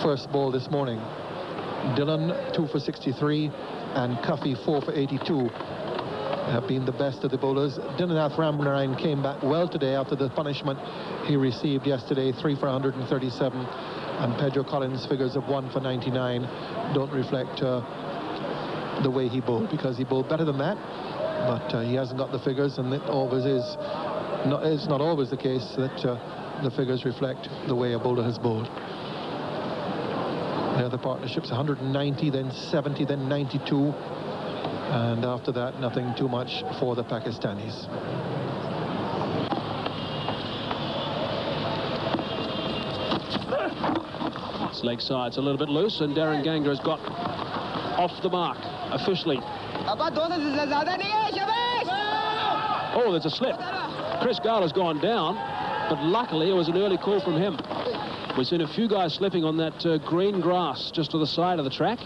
first ball this morning. Dillon 2 for 63 and Cuffey 4 for 82 have been the best of the bowlers. Dinanath Ramnarine came back well today after the punishment he received yesterday, 3 for 137, and Pedro Collins' figures of 1 for 99 don't reflect the way he bowled, because he bowled better than that, but he hasn't got the figures, and it always is not, it's not always the case that the figures reflect the way a bowler has bowled. The other partnerships, 190, then 70, then 92, and after that nothing too much for the Pakistanis. It's leg side's a little bit loose, and Darren Ganga has got off the mark officially. Oh, there's a slip. Chris Gayle has gone down, but luckily it was an early call from him. We've seen a few guys slipping on that green grass just to the side of the track.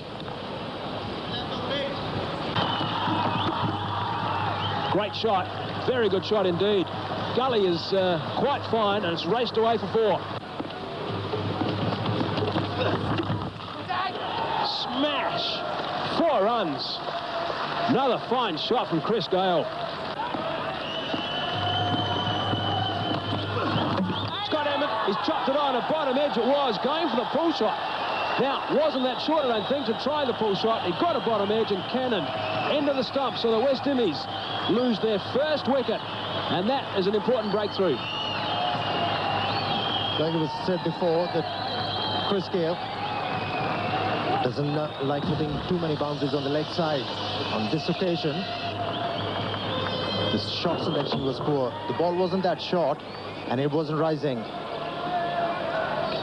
Great shot, very good shot indeed. Gully is quite fine, and it's raced away for 4. Smash, 4 runs. Another fine shot from Chris Gayle. Scott Emmett, he's chopped it on the bottom edge. It was going for the pull shot. Now, wasn't that short, I don't think, to try the pull shot. He got a bottom edge and cannoned into the stump. So the West Indies lose their first wicket, and that is an important breakthrough. Like it was said before, that Chris Gayle doesn't like putting too many boundaries on the leg side. On this occasion, the shot selection was poor. The ball wasn't that short, and it wasn't rising.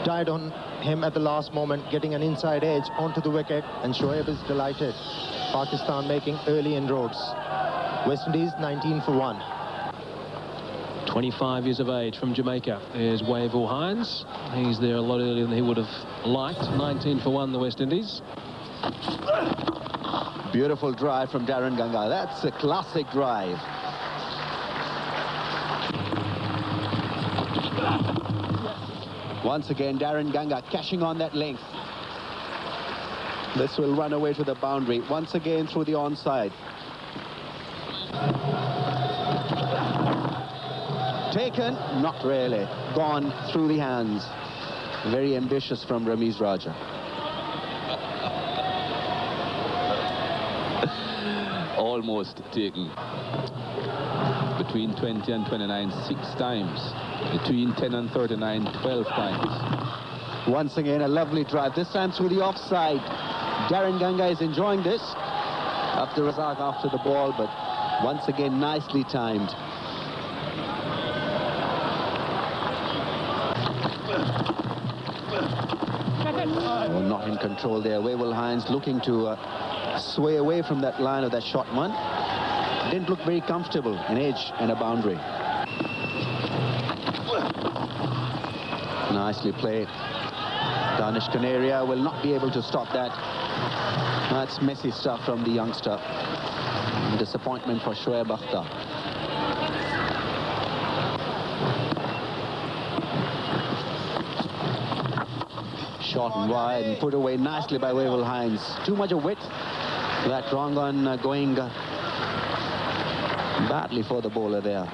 Died on him at the last moment, getting an inside edge onto the wicket, and Shoaib is delighted. Pakistan making early inroads. West Indies 19 for 1. 25 years of age from Jamaica. There's Wavell Hines. He's there a lot earlier than he would have liked. 19 for 1, the West Indies. Beautiful drive from Darren Ganga. That's a classic drive. Once again, Darren Ganga cashing on that length. This will run away to the boundary. Once again through the onside. Taken? Not really. Gone through the hands. Very ambitious from Ramiz Raja. Almost taken. Between 20 and 29, 6 times. Between 10 and 39, 12 times. Once again, a lovely drive. This time through the offside. Darren Ganga is enjoying this. After Razak after the ball, but once again, nicely timed. Oh, not in control there. Wavell Hines looking to sway away from that line of that short one. Didn't look very comfortable. An edge and a boundary. Nicely played. Danish Canaria will not be able to stop that. That's messy stuff from the youngster. Disappointment for Shoaib Akhtar. short and wide and put away nicely by Wavell Hines. Too much of width. That wrong on going badly for the bowler there.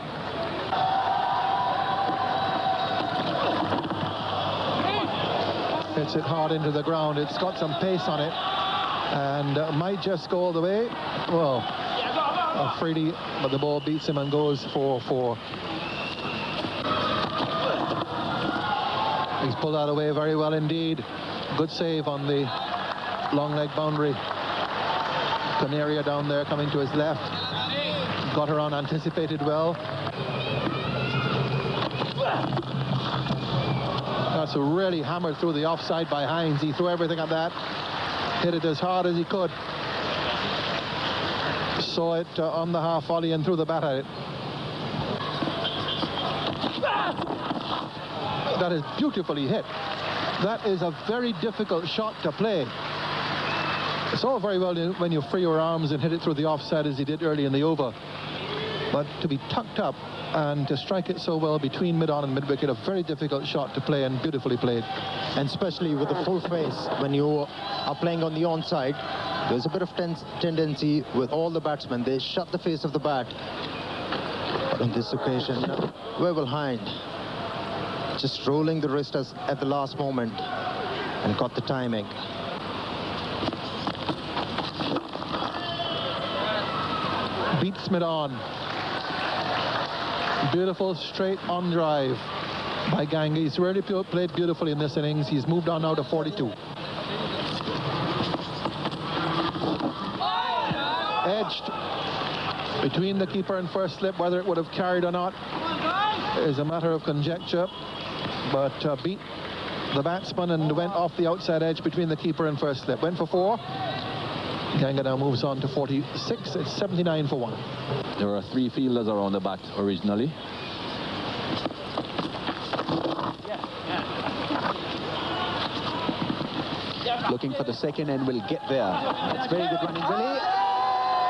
Hits it hard into the ground. It's got some pace on it and might just go all the way. Well, Afridi, but the ball beats him and goes 4-4. He's pulled that away very well indeed. Good save on the long leg boundary. Canaria down there coming to his left. Got her on, anticipated well. That's really hammered through the offside by Hines. He threw everything at that. Hit it as hard as he could. Saw it on the half volley and threw the bat at it. That is beautifully hit. That is a very difficult shot to play. It's all very well when you free your arms and hit it through the offside as he did early in the over. But to be tucked up and to strike it so well between mid-on and mid-wicket, a very difficult shot to play and beautifully played. And especially with the full face, when you are playing on the onside, there's a bit of tendency with all the batsmen. They shut the face of the bat. But on this occasion, Wavell Hines just rolling the wrist at the last moment and got the timing. Beats mid-on. Beautiful straight on drive by Ganga. He's really played beautifully in this innings. He's moved on now to 42. Edged between the keeper and first slip. Whether it would have carried or not is a matter of conjecture, but beat the batsman and went off the outside edge between the keeper and first slip. Went for 4. Ganga now moves on to 46. It's 79 for 1. There were 3 fielders around the bat originally. Looking for the second and will get there. It's very good running, really.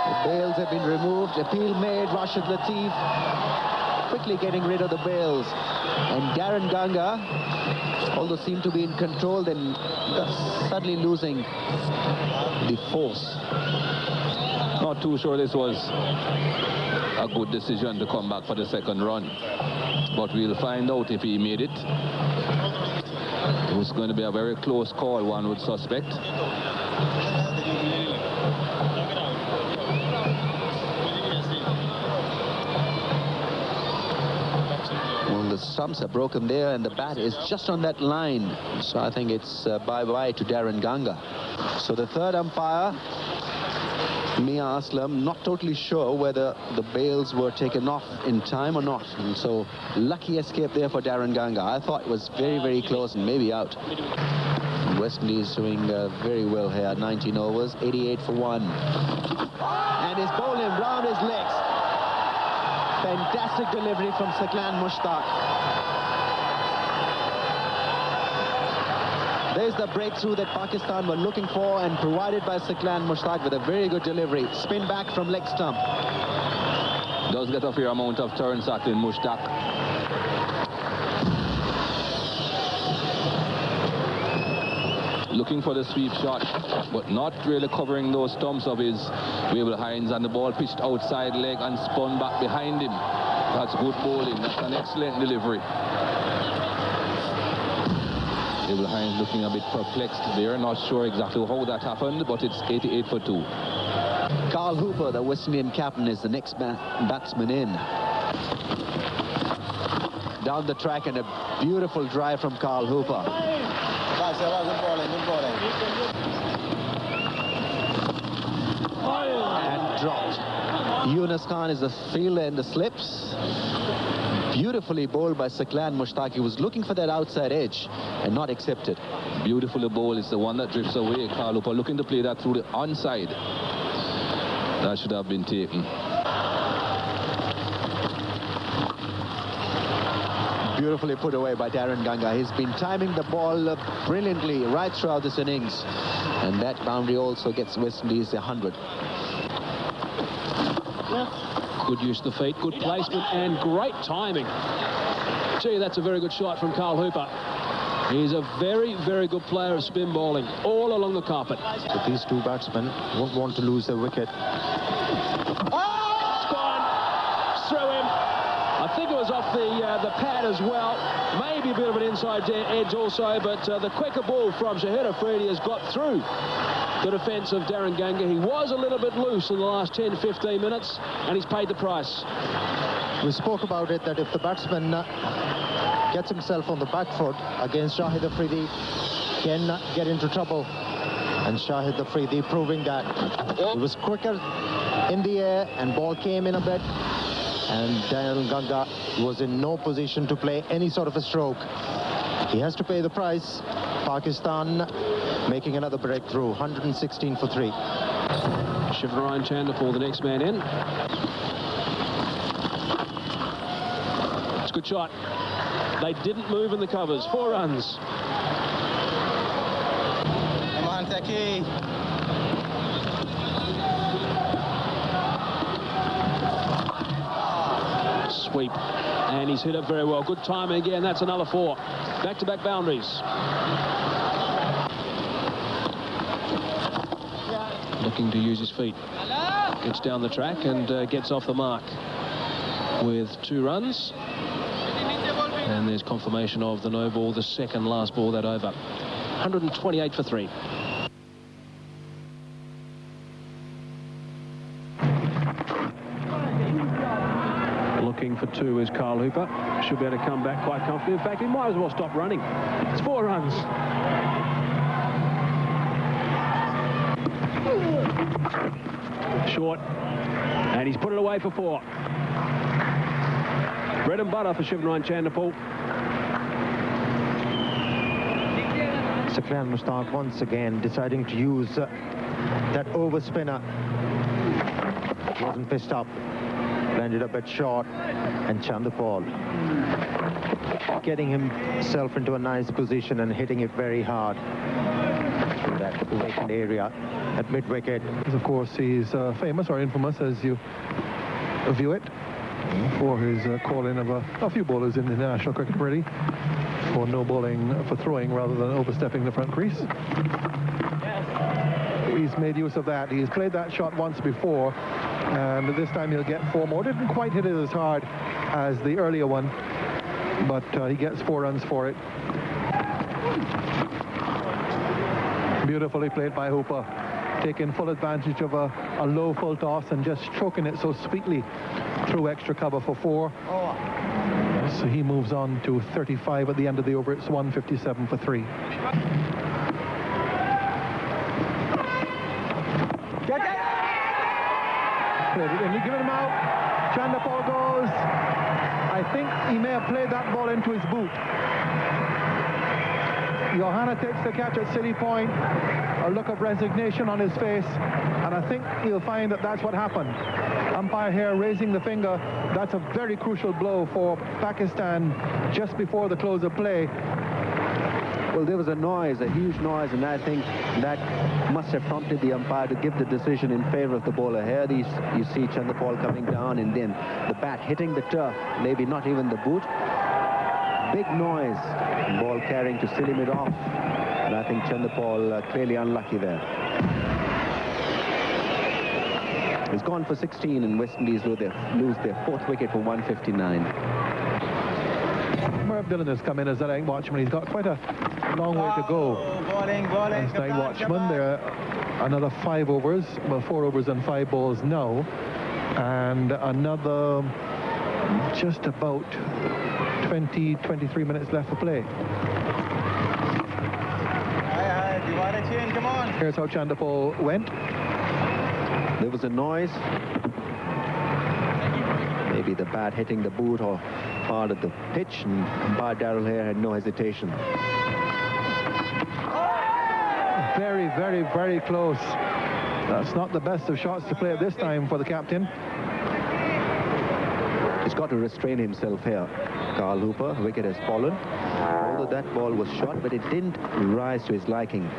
The bails have been removed. Appeal made. Rashid Latif quickly getting rid of the bails. And Darren Ganga, although seemed to be in control, then suddenly losing the force. Not too sure this was a good decision to come back for the second run, but we'll find out if he made it. It was going to be a very close call, one would suspect. Well, the stumps are broken there and the bat is just on that line. So I think it's bye-bye to Darren Ganga. So the third umpire, Mia Aslam, not totally sure whether the bails were taken off in time or not. And so lucky escape there for Darren Ganga. I thought it was very, very close and maybe out. West Indies doing very well here. 19 overs, 88 for 1. And he's bowling round his legs. Fantastic delivery from Saqlain Mushtaq. There's the breakthrough that Pakistan were looking for and provided by Saqlain Mushtaq with a very good delivery. Spin back from leg stump. Does get a fair amount of turns at in Mushtaq. Looking for the sweep shot, but not really covering those stumps of his. Wavell Hines, and the ball pitched outside leg and spun back behind him. That's good bowling. That's an excellent delivery. Wavell Hines looking a bit perplexed there, not sure exactly how that happened, but it's 88 for 2. Carl Hooper, the West Indian captain, is the next batsman in. Down the track and a beautiful drive from Carl Hooper. And dropped. Yunus Khan is the fielder in the slips. Beautifully bowled by Saqlain Mushtaq. He was looking for that outside edge and not accepted. Beautifully bowled is the one that drifts away. Carl Hooper looking to play that through the onside. That should have been taken. Beautifully put away by Darren Ganga. He's been timing the ball brilliantly right throughout this innings. And that boundary also gets West Indies 100. Good use of the feet, good placement, and great timing. Gee, that's a very good shot from Carl Hooper. He's a very, very good player of spin bowling, all along the carpet. So these two batsmen won't want to lose their wicket. It's gone. Through him. I think it was off the pad as well. Maybe a bit of an inside edge also, but the quicker ball from Shahid Afridi has got through the defence of Darren Ganga. He was a little bit loose in the last 10-15 minutes, and he's paid the price. We spoke about it, that if the batsman gets himself on the back foot against Shahid Afridi, can get into trouble. And Shahid Afridi proving that. He was quicker in the air, and ball came in a bit. And Darren Ganga was in no position to play any sort of a stroke. He has to pay the price. Pakistan making another breakthrough, 116 for 3. Shivanarayan Chanderpaul, the next man in. It's a good shot. They didn't move in the covers. 4 runs. Come on, Taki. Sweep, and he's hit it very well. Good timing again. That's another 4. Back-to-back boundaries. Looking to use his feet. Gets down the track and gets off the mark with 2 runs. And there's confirmation of the no ball, the second last ball that over. 128 for 3. Looking for 2 is Carl Hooper. Should be able to come back quite comfortably. In fact, he might as well stop running. It's 4 runs. Short. And he's put it away for 4. Bread and butter for Shivanarayan Chanderpaul. Saqlain Mushtaq once again deciding to use that over spinner. Wasn't pitched up. Landed a bit short, and Chanderpaul getting himself into a nice position and hitting it very hard through that vacant area at mid-wicket. Of course, he's famous or infamous, as you view it, for his call-in of a few bowlers in the National Cricket Committee for no bowling for throwing rather than overstepping the front crease. He's made use of that. He's played that shot once before, and this time he'll get 4 more. Didn't quite hit it as hard as the earlier one, but he gets 4 runs for it. Beautifully played by Hooper, taking full advantage of a low full toss and just stroking it so sweetly through extra cover for 4. So he moves on to 35 at the end of the over. It's 157 for 3. And he given him out. Chanderpaul goes. I think he may have played that ball into his boot. Johanna takes the catch at City Point. A look of resignation on his face, and I think he'll find that that's what happened. Umpire here raising the finger. That's a very crucial blow for Pakistan just before the close of play. Well, there was a noise, a huge noise, and I think that must have prompted the umpire to give the decision in favor of the bowler. Here you see Chanderpaul coming down, and then the bat hitting the turf, maybe not even the boot. Big noise, ball carrying to silly mid off, and I think Chanderpaul clearly unlucky there. He's gone for 16, and West Indies lose their 4th wicket for 159. Merv Dillon has come in as the night watchman. He's got quite a long way to go. Bowling. As night watchman, there are another 5 overs, well, 4 overs and 5 balls now, and another just about 23 minutes left to play. Come on. Here's how Chanderpaul went. There was a noise. Maybe the bat hitting the boot or part of the pitch, and umpire Darrell Hare had no hesitation. Very, very, very close. That's not the best of shots to play at this time for the captain. He's got to restrain himself here. Carl Hooper, wicket has fallen. Although that ball was shot, but it didn't rise to his liking.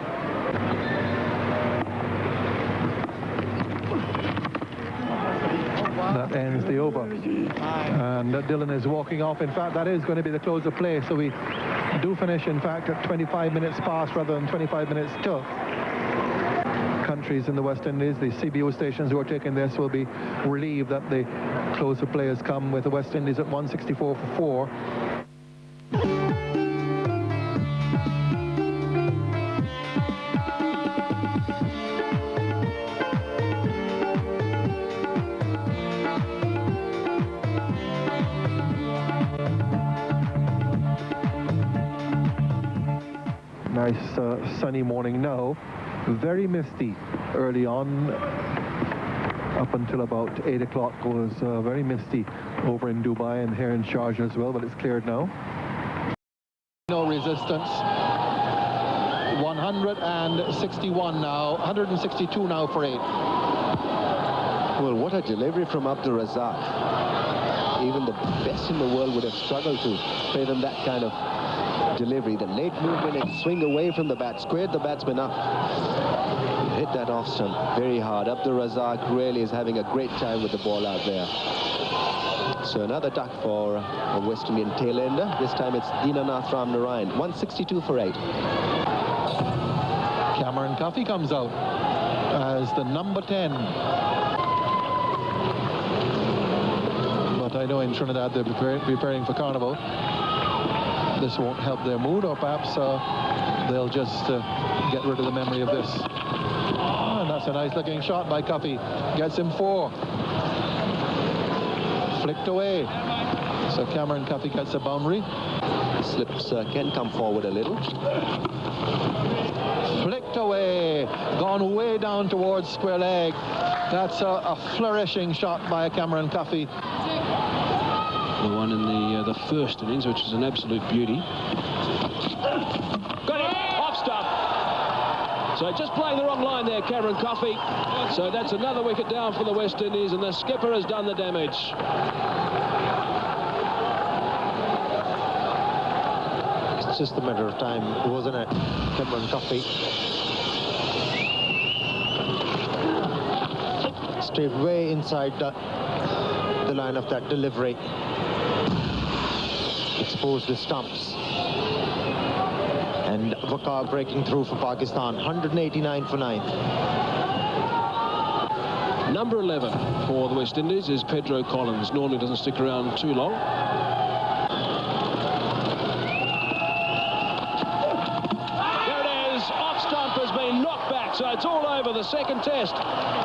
That ends the over. And Dillon is walking off. In fact, that is going to be the close of play. So we do finish, in fact, at 25 minutes past rather than 25 minutes to. Countries in the West Indies, the CBO stations who are taking this will be relieved that the close of play has come with the West Indies at 164 for 4. Nice sunny morning now. Very misty early on. Up until about 8 o'clock was very misty over in Dubai and here in Sharjah as well, but it's cleared now. No resistance. 161 now, 162 now for 8. Well, what a delivery from Abdur Razzaq. Even the best in the world would have struggled to play them that kind of delivery. The late movement and swing away from the bat squared the batsman up. Hit that off stump very hard. Abdur Razzaq really is having a great time with the ball out there. So another duck for a West Indian tail-ender. This time it's Dinanath Ramnarayan. 162 for 8. Cameron Coffey comes out as the number 10. But I know in Trinidad they're preparing for Carnival. This won't help their mood, or perhaps they'll just get rid of the memory of this. Oh, and that's a nice looking shot by Coffey. Gets him 4. Flicked away. So Cameron Coffey gets a boundary. Slips can come forward a little. Flicked away. Gone way down towards square leg. That's a flourishing shot by Cameron Coffey. The one in the first innings, which is an absolute beauty. Got it! Off stump. So just playing the wrong line there, Cameron Coffey. So that's another wicket down for the West Indies, and the skipper has done the damage. It's just a matter of time, wasn't it, Cameron Coffey? Straight way inside the line of that delivery. Exposed the stumps. And Waqar breaking through for Pakistan. 189 for 9. Number 11 for the West Indies is Pedro Collins. Normally doesn't stick around too long. There it is. Off stump has been knocked back. So it's all over. The second test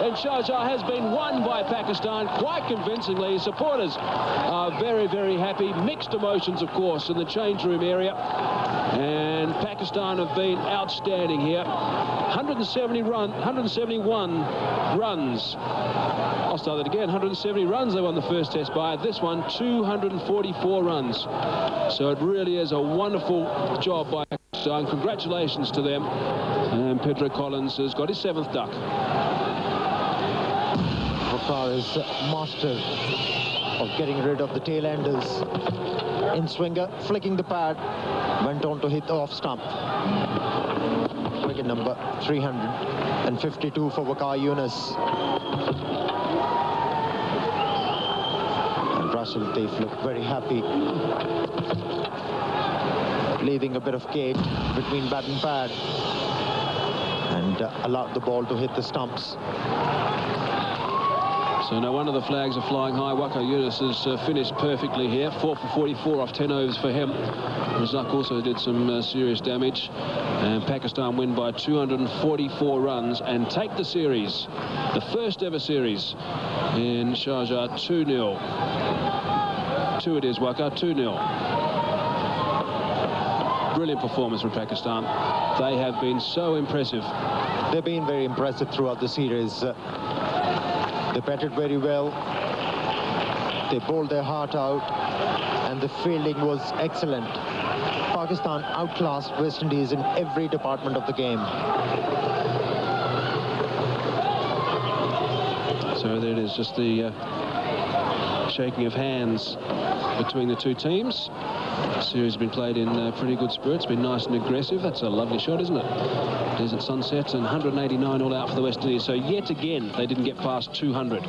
in Sharjah has been won by Pakistan quite convincingly. Supporters are very, very happy. Mixed emotions, of course, in the change room area. And Pakistan have been outstanding here. 171 runs. I'll start that again. 170 runs they won the first test by. This one, 244 runs. So it really is a wonderful job by Pakistan. Congratulations to them. And Pedro Collins has got his 7th duck. Waqar is master of getting rid of the tail-enders. In swinger, flicking the pad, went on to hit the off stump. Wicket number 352 for Waqar Younis. And Rashid Latif looked very happy, leaving a bit of cage between bat and pad, and allowed the ball to hit the stumps. So no wonder the flags are flying high. Waqar Younis has finished perfectly here. 4 for 44 off 10 overs for him. Razzaq also did some serious damage. And Pakistan win by 244 runs and take the series. The first ever series in Sharjah, 2-0. 2 it is, Waqar, 2-0. Brilliant performance from Pakistan. They have been so impressive. They've been very impressive throughout the series. They batted very well. They bowled their heart out, and the fielding was excellent. Pakistan outclassed West Indies in every department of the game. So there it is, just the shaking of hands between the two teams. Series has been played in pretty good spirit. It's been nice and aggressive. That's a lovely shot, isn't it? Desert Sunsets and 189 all out for the West Indies. So yet again, they didn't get past 200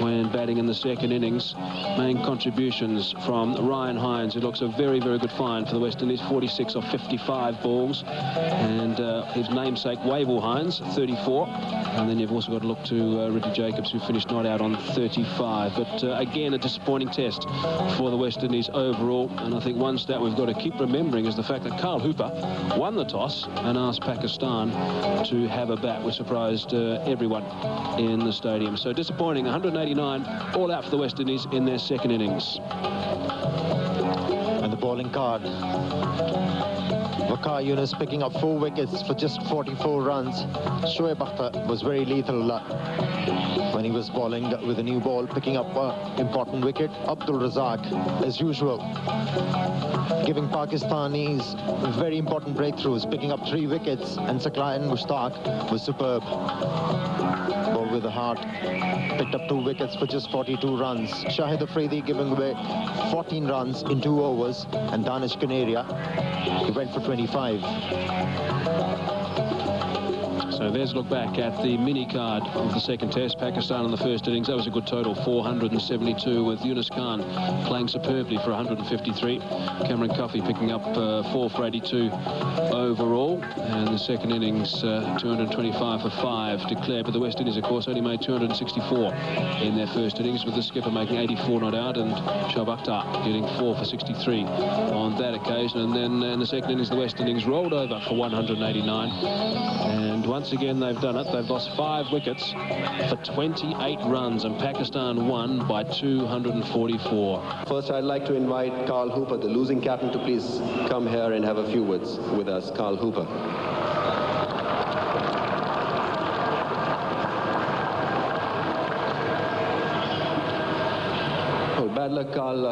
when batting in the second innings. Main contributions from Ryan Hines, who looks a very, very good find for the West Indies. 46 off 55 balls. And his namesake, Wavell Hines, 34. And then you've also got to look to Ricky Jacobs, who finished not out on 35. But again, a disappointing test for the West Indies overall. And I think one stat we've got to keep remembering is the fact that Carl Hooper won the toss and asked Pakistan to have a bat, which surprised everyone in the stadium. So disappointing, 189 all out for the West Indies in their second innings. And the bowling card. Waqar Younis picking up 4 wickets for just 44 runs. Shoaib Akhtar was very lethal when he was bowling with a new ball, picking up an important wicket. Abdul Razak, as usual, giving Pakistanis very important breakthroughs, picking up 3 wickets, and Saqlain Mushtaq was superb. Ball with the heart, picked up 2 wickets for just 42 runs. Shahid Afridi giving away 14 runs in 2 overs, and Danish Kaneria, he went for 25. So there's a look back at the mini card of the second test. Pakistan in the first innings, that was a good total, 472, with Yunus Khan playing superbly for 153. Cameron Cuffey picking up 4 for 82 overall. And the second innings, 225 for 5 declared. But the West Indies, of course, only made 264 in their first innings, with the skipper making 84 not out and Shoaib Akhtar getting 4 for 63 on that occasion. And then in the second innings, the West Indies rolled over for 189. And once again, they've done it. They've lost 5 wickets for 28 runs, and Pakistan won by 244. First, I'd like to invite Carl Hooper, the losing captain, to please come here and have a few words with us. Carl Hooper. Well, bad luck, Carl.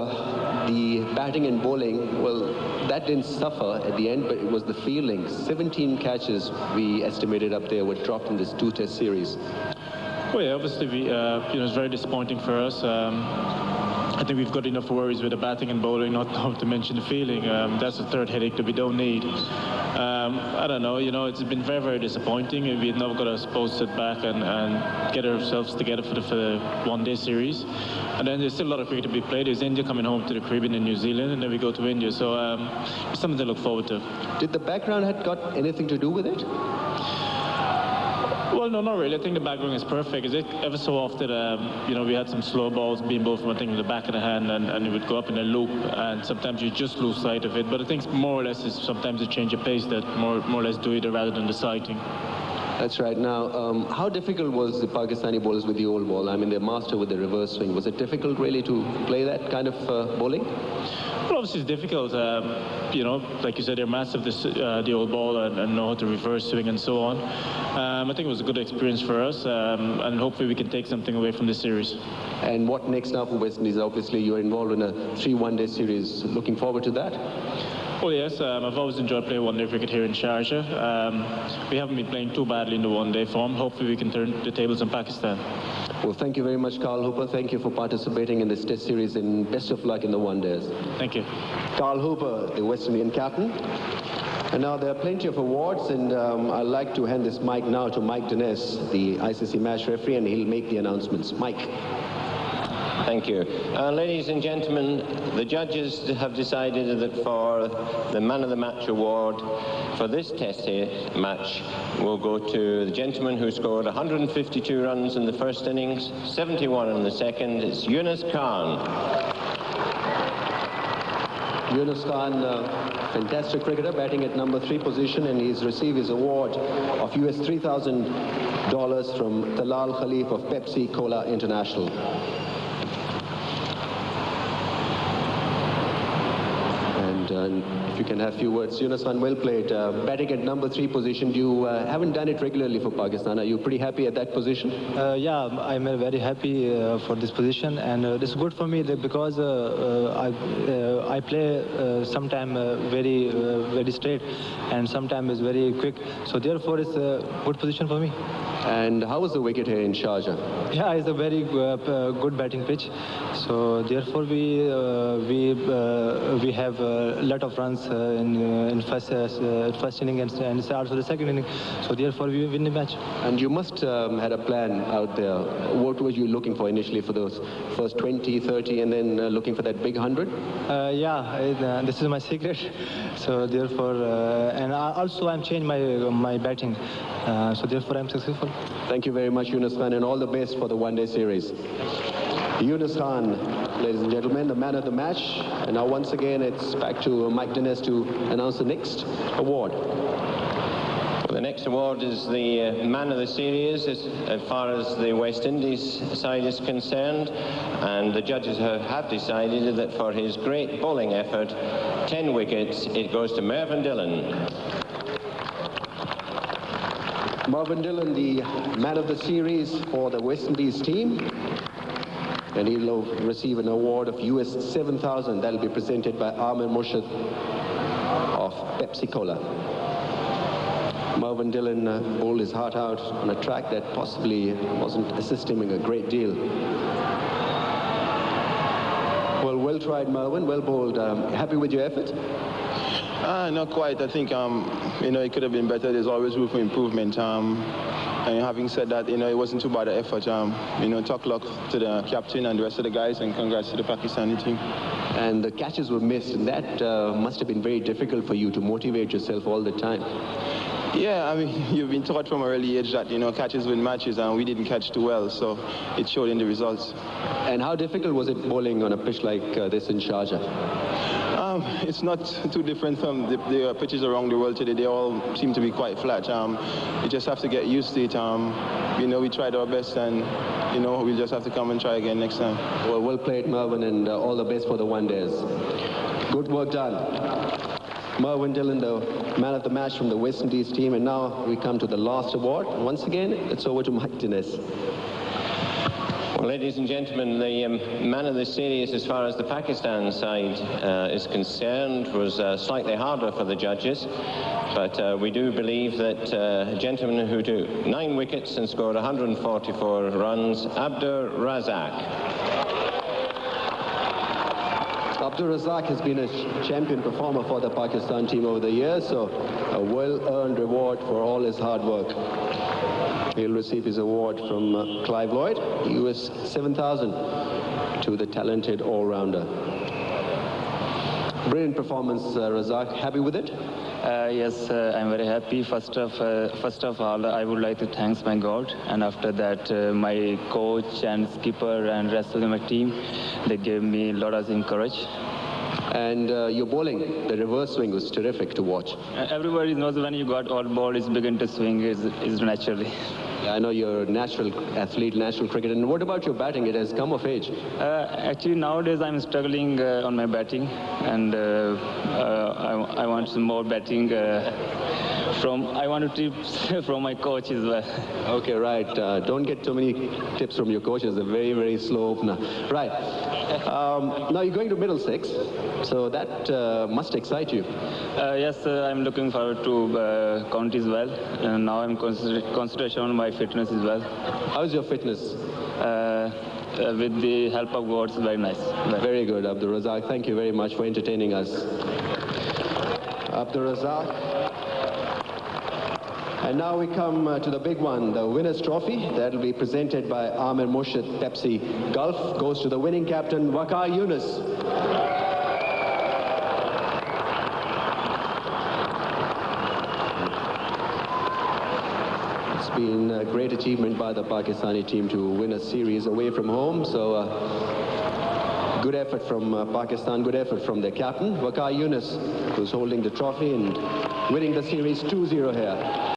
The batting and bowling, well, that didn't suffer at the end, but it was the fielding. 17 catches we estimated up there were dropped in this 2-test series. Well, yeah, obviously, it's very disappointing for us. I think we've got enough worries with the batting and bowling, not to mention the fielding. That's the third headache that we don't need. I don't know, it's been very, very disappointing. We've now got to, I suppose, sit back and get ourselves together for the one-day series. And then there's still a lot of cricket to be played. There's India coming home to the Caribbean in New Zealand, and then we go to India. So it's something to look forward to. Did the background had got anything to do with it? Well, no, not really. I think the background is perfect. Is it ever so often, we had some slow balls being bowled from, I think, the back of the hand, and it would go up in a loop, and sometimes you just lose sight of it. But I think more or less it's sometimes a change of pace that more or less do it rather than the sighting. That's right. Now, how difficult was the Pakistani bowlers with the old ball? I mean, they're master with the reverse swing. Was it difficult, really, to play that kind of bowling? Well, obviously it's difficult. Like you said, they're massive, the old ball, and know how to reverse swing and so on. I think it was a good experience for us, and hopefully we can take something away from this series. And what next now for West Indies? Obviously, you're involved in a 3 one-day series. Looking forward to that? Well, yes, I've always enjoyed playing one-day cricket here in Sharjah. We haven't been playing too badly in the one-day form. Hopefully we can turn the tables on Pakistan. Well, thank you very much, Carl Hooper. Thank you for participating in this test series, and best of luck in the one-days. Thank you. Carl Hooper, the West Indian captain. And now there are plenty of awards, and I'd like to hand this mic now to Mike Dines, the ICC match referee, and he'll make the announcements. Mike. Thank you. Ladies and gentlemen, the judges have decided that for the Man of the Match award for this test match will go to the gentleman who scored 152 runs in the first innings, 71 in the second. It's Yunus Khan. Yunus Khan, fantastic cricketer, batting at number 3 position, and he's received his award of US $3,000 from Talal Khalif of Pepsi Cola International. And if you can have a few words. Yunus Khan, well played. Batting at number 3 position, you haven't done it regularly for Pakistan. Are you pretty happy at that position? Yeah, I'm very happy for this position, and it's good for me because I play sometime very straight, and sometimes very quick. So therefore, it's a good position for me. And how was the wicket here in Sharjah? Yeah, it's a very good batting pitch. So therefore we have a lot of runs in first inning and also the second inning. So therefore we win the match. And you must had a plan out there. What were you looking for initially for those first 20, 30, and then looking for that big 100? Yeah, this is my secret. So therefore, and also I'm changing my batting. So therefore I'm successful. Thank you very much, Yunus Khan, and all the best for the one-day series. Yunus Khan, ladies and gentlemen, the man of the match. And now once again, it's back to Mike Dennis to announce the next award. The next award is the man of the series as far as the West Indies side is concerned, and the judges have decided that for his great bowling effort, 10 wickets, it goes to Mervyn Dillon. Mervyn Dillon, the man of the series for the West Indies team, and he'll receive an award of US 7,000. That'll be presented by Ahmed Murshid of Pepsi Cola. Mervyn Dillon bowled his heart out on a track that possibly wasn't assisting him a great deal. Well tried, Mervyn, well bowled. Happy with your effort? Not quite. I think, it could have been better. There's always room for improvement. And having said that, it wasn't too bad an effort. Tough luck to the captain and the rest of the guys, and congrats to the Pakistani team. And the catches were missed, and that must have been very difficult for you to motivate yourself all the time. Yeah, you've been taught from an early age that, catches win matches, and we didn't catch too well, so it showed in the results. And how difficult was it bowling on a pitch like this in Sharjah? It's not too different from the pitches around the world today. They all seem to be quite flat. You just have to get used to it. We tried our best, and, we'll just have to come and try again next time. Well played, Mervyn, and all the best for the one-days. Good work done. Mervyn Dillon, the man of the match from the West Indies team, and now we come to the last award. Once again, it's over to Mike Dennis. Well, ladies and gentlemen, the man of the series as far as the Pakistan side is concerned was slightly harder for the judges, but we do believe that a gentleman who took 9 wickets and scored 144 runs, Abdur Razak. Abdur Razak has been a champion performer for the Pakistan team over the years, so a well-earned reward for all his hard work. He'll receive his award from Clive Lloyd, US 7,000 to the talented all-rounder. Brilliant performance, Razak. Happy with it? Yes, I'm very happy. First of all, I would like to thank my God, and after that, my coach and skipper and rest of my team, they gave me a lot of encouragement. And your bowling, the reverse swing was terrific to watch. Everybody knows when you got all ball, it's begin to swing is naturally. Yeah, I know you're a natural athlete, natural cricketer. And what about your batting? It has come of age. Actually, nowadays I'm struggling on my batting, and I want some more batting. I want tips from my coach as well. Okay, right. Don't get too many tips from your coach. It's a very, very slow opener. Right. Now you're going to Middlesex, so that must excite you. Yes, I'm looking forward to county as well. And now I'm concentration on my fitness as well. How's your fitness? With the help of God, it's very nice. Very good, Abdur Razak. Thank you very much for entertaining us. Abdur Razak. And now we come to the big one, the winner's trophy. That'll be presented by Ahmed Murshid, Pepsi Gulf. Goes to the winning captain, Waqar Younis. It's been a great achievement by the Pakistani team to win a series away from home. So good effort from Pakistan, good effort from their captain, Waqar Younis, who's holding the trophy and winning the series 2-0 here.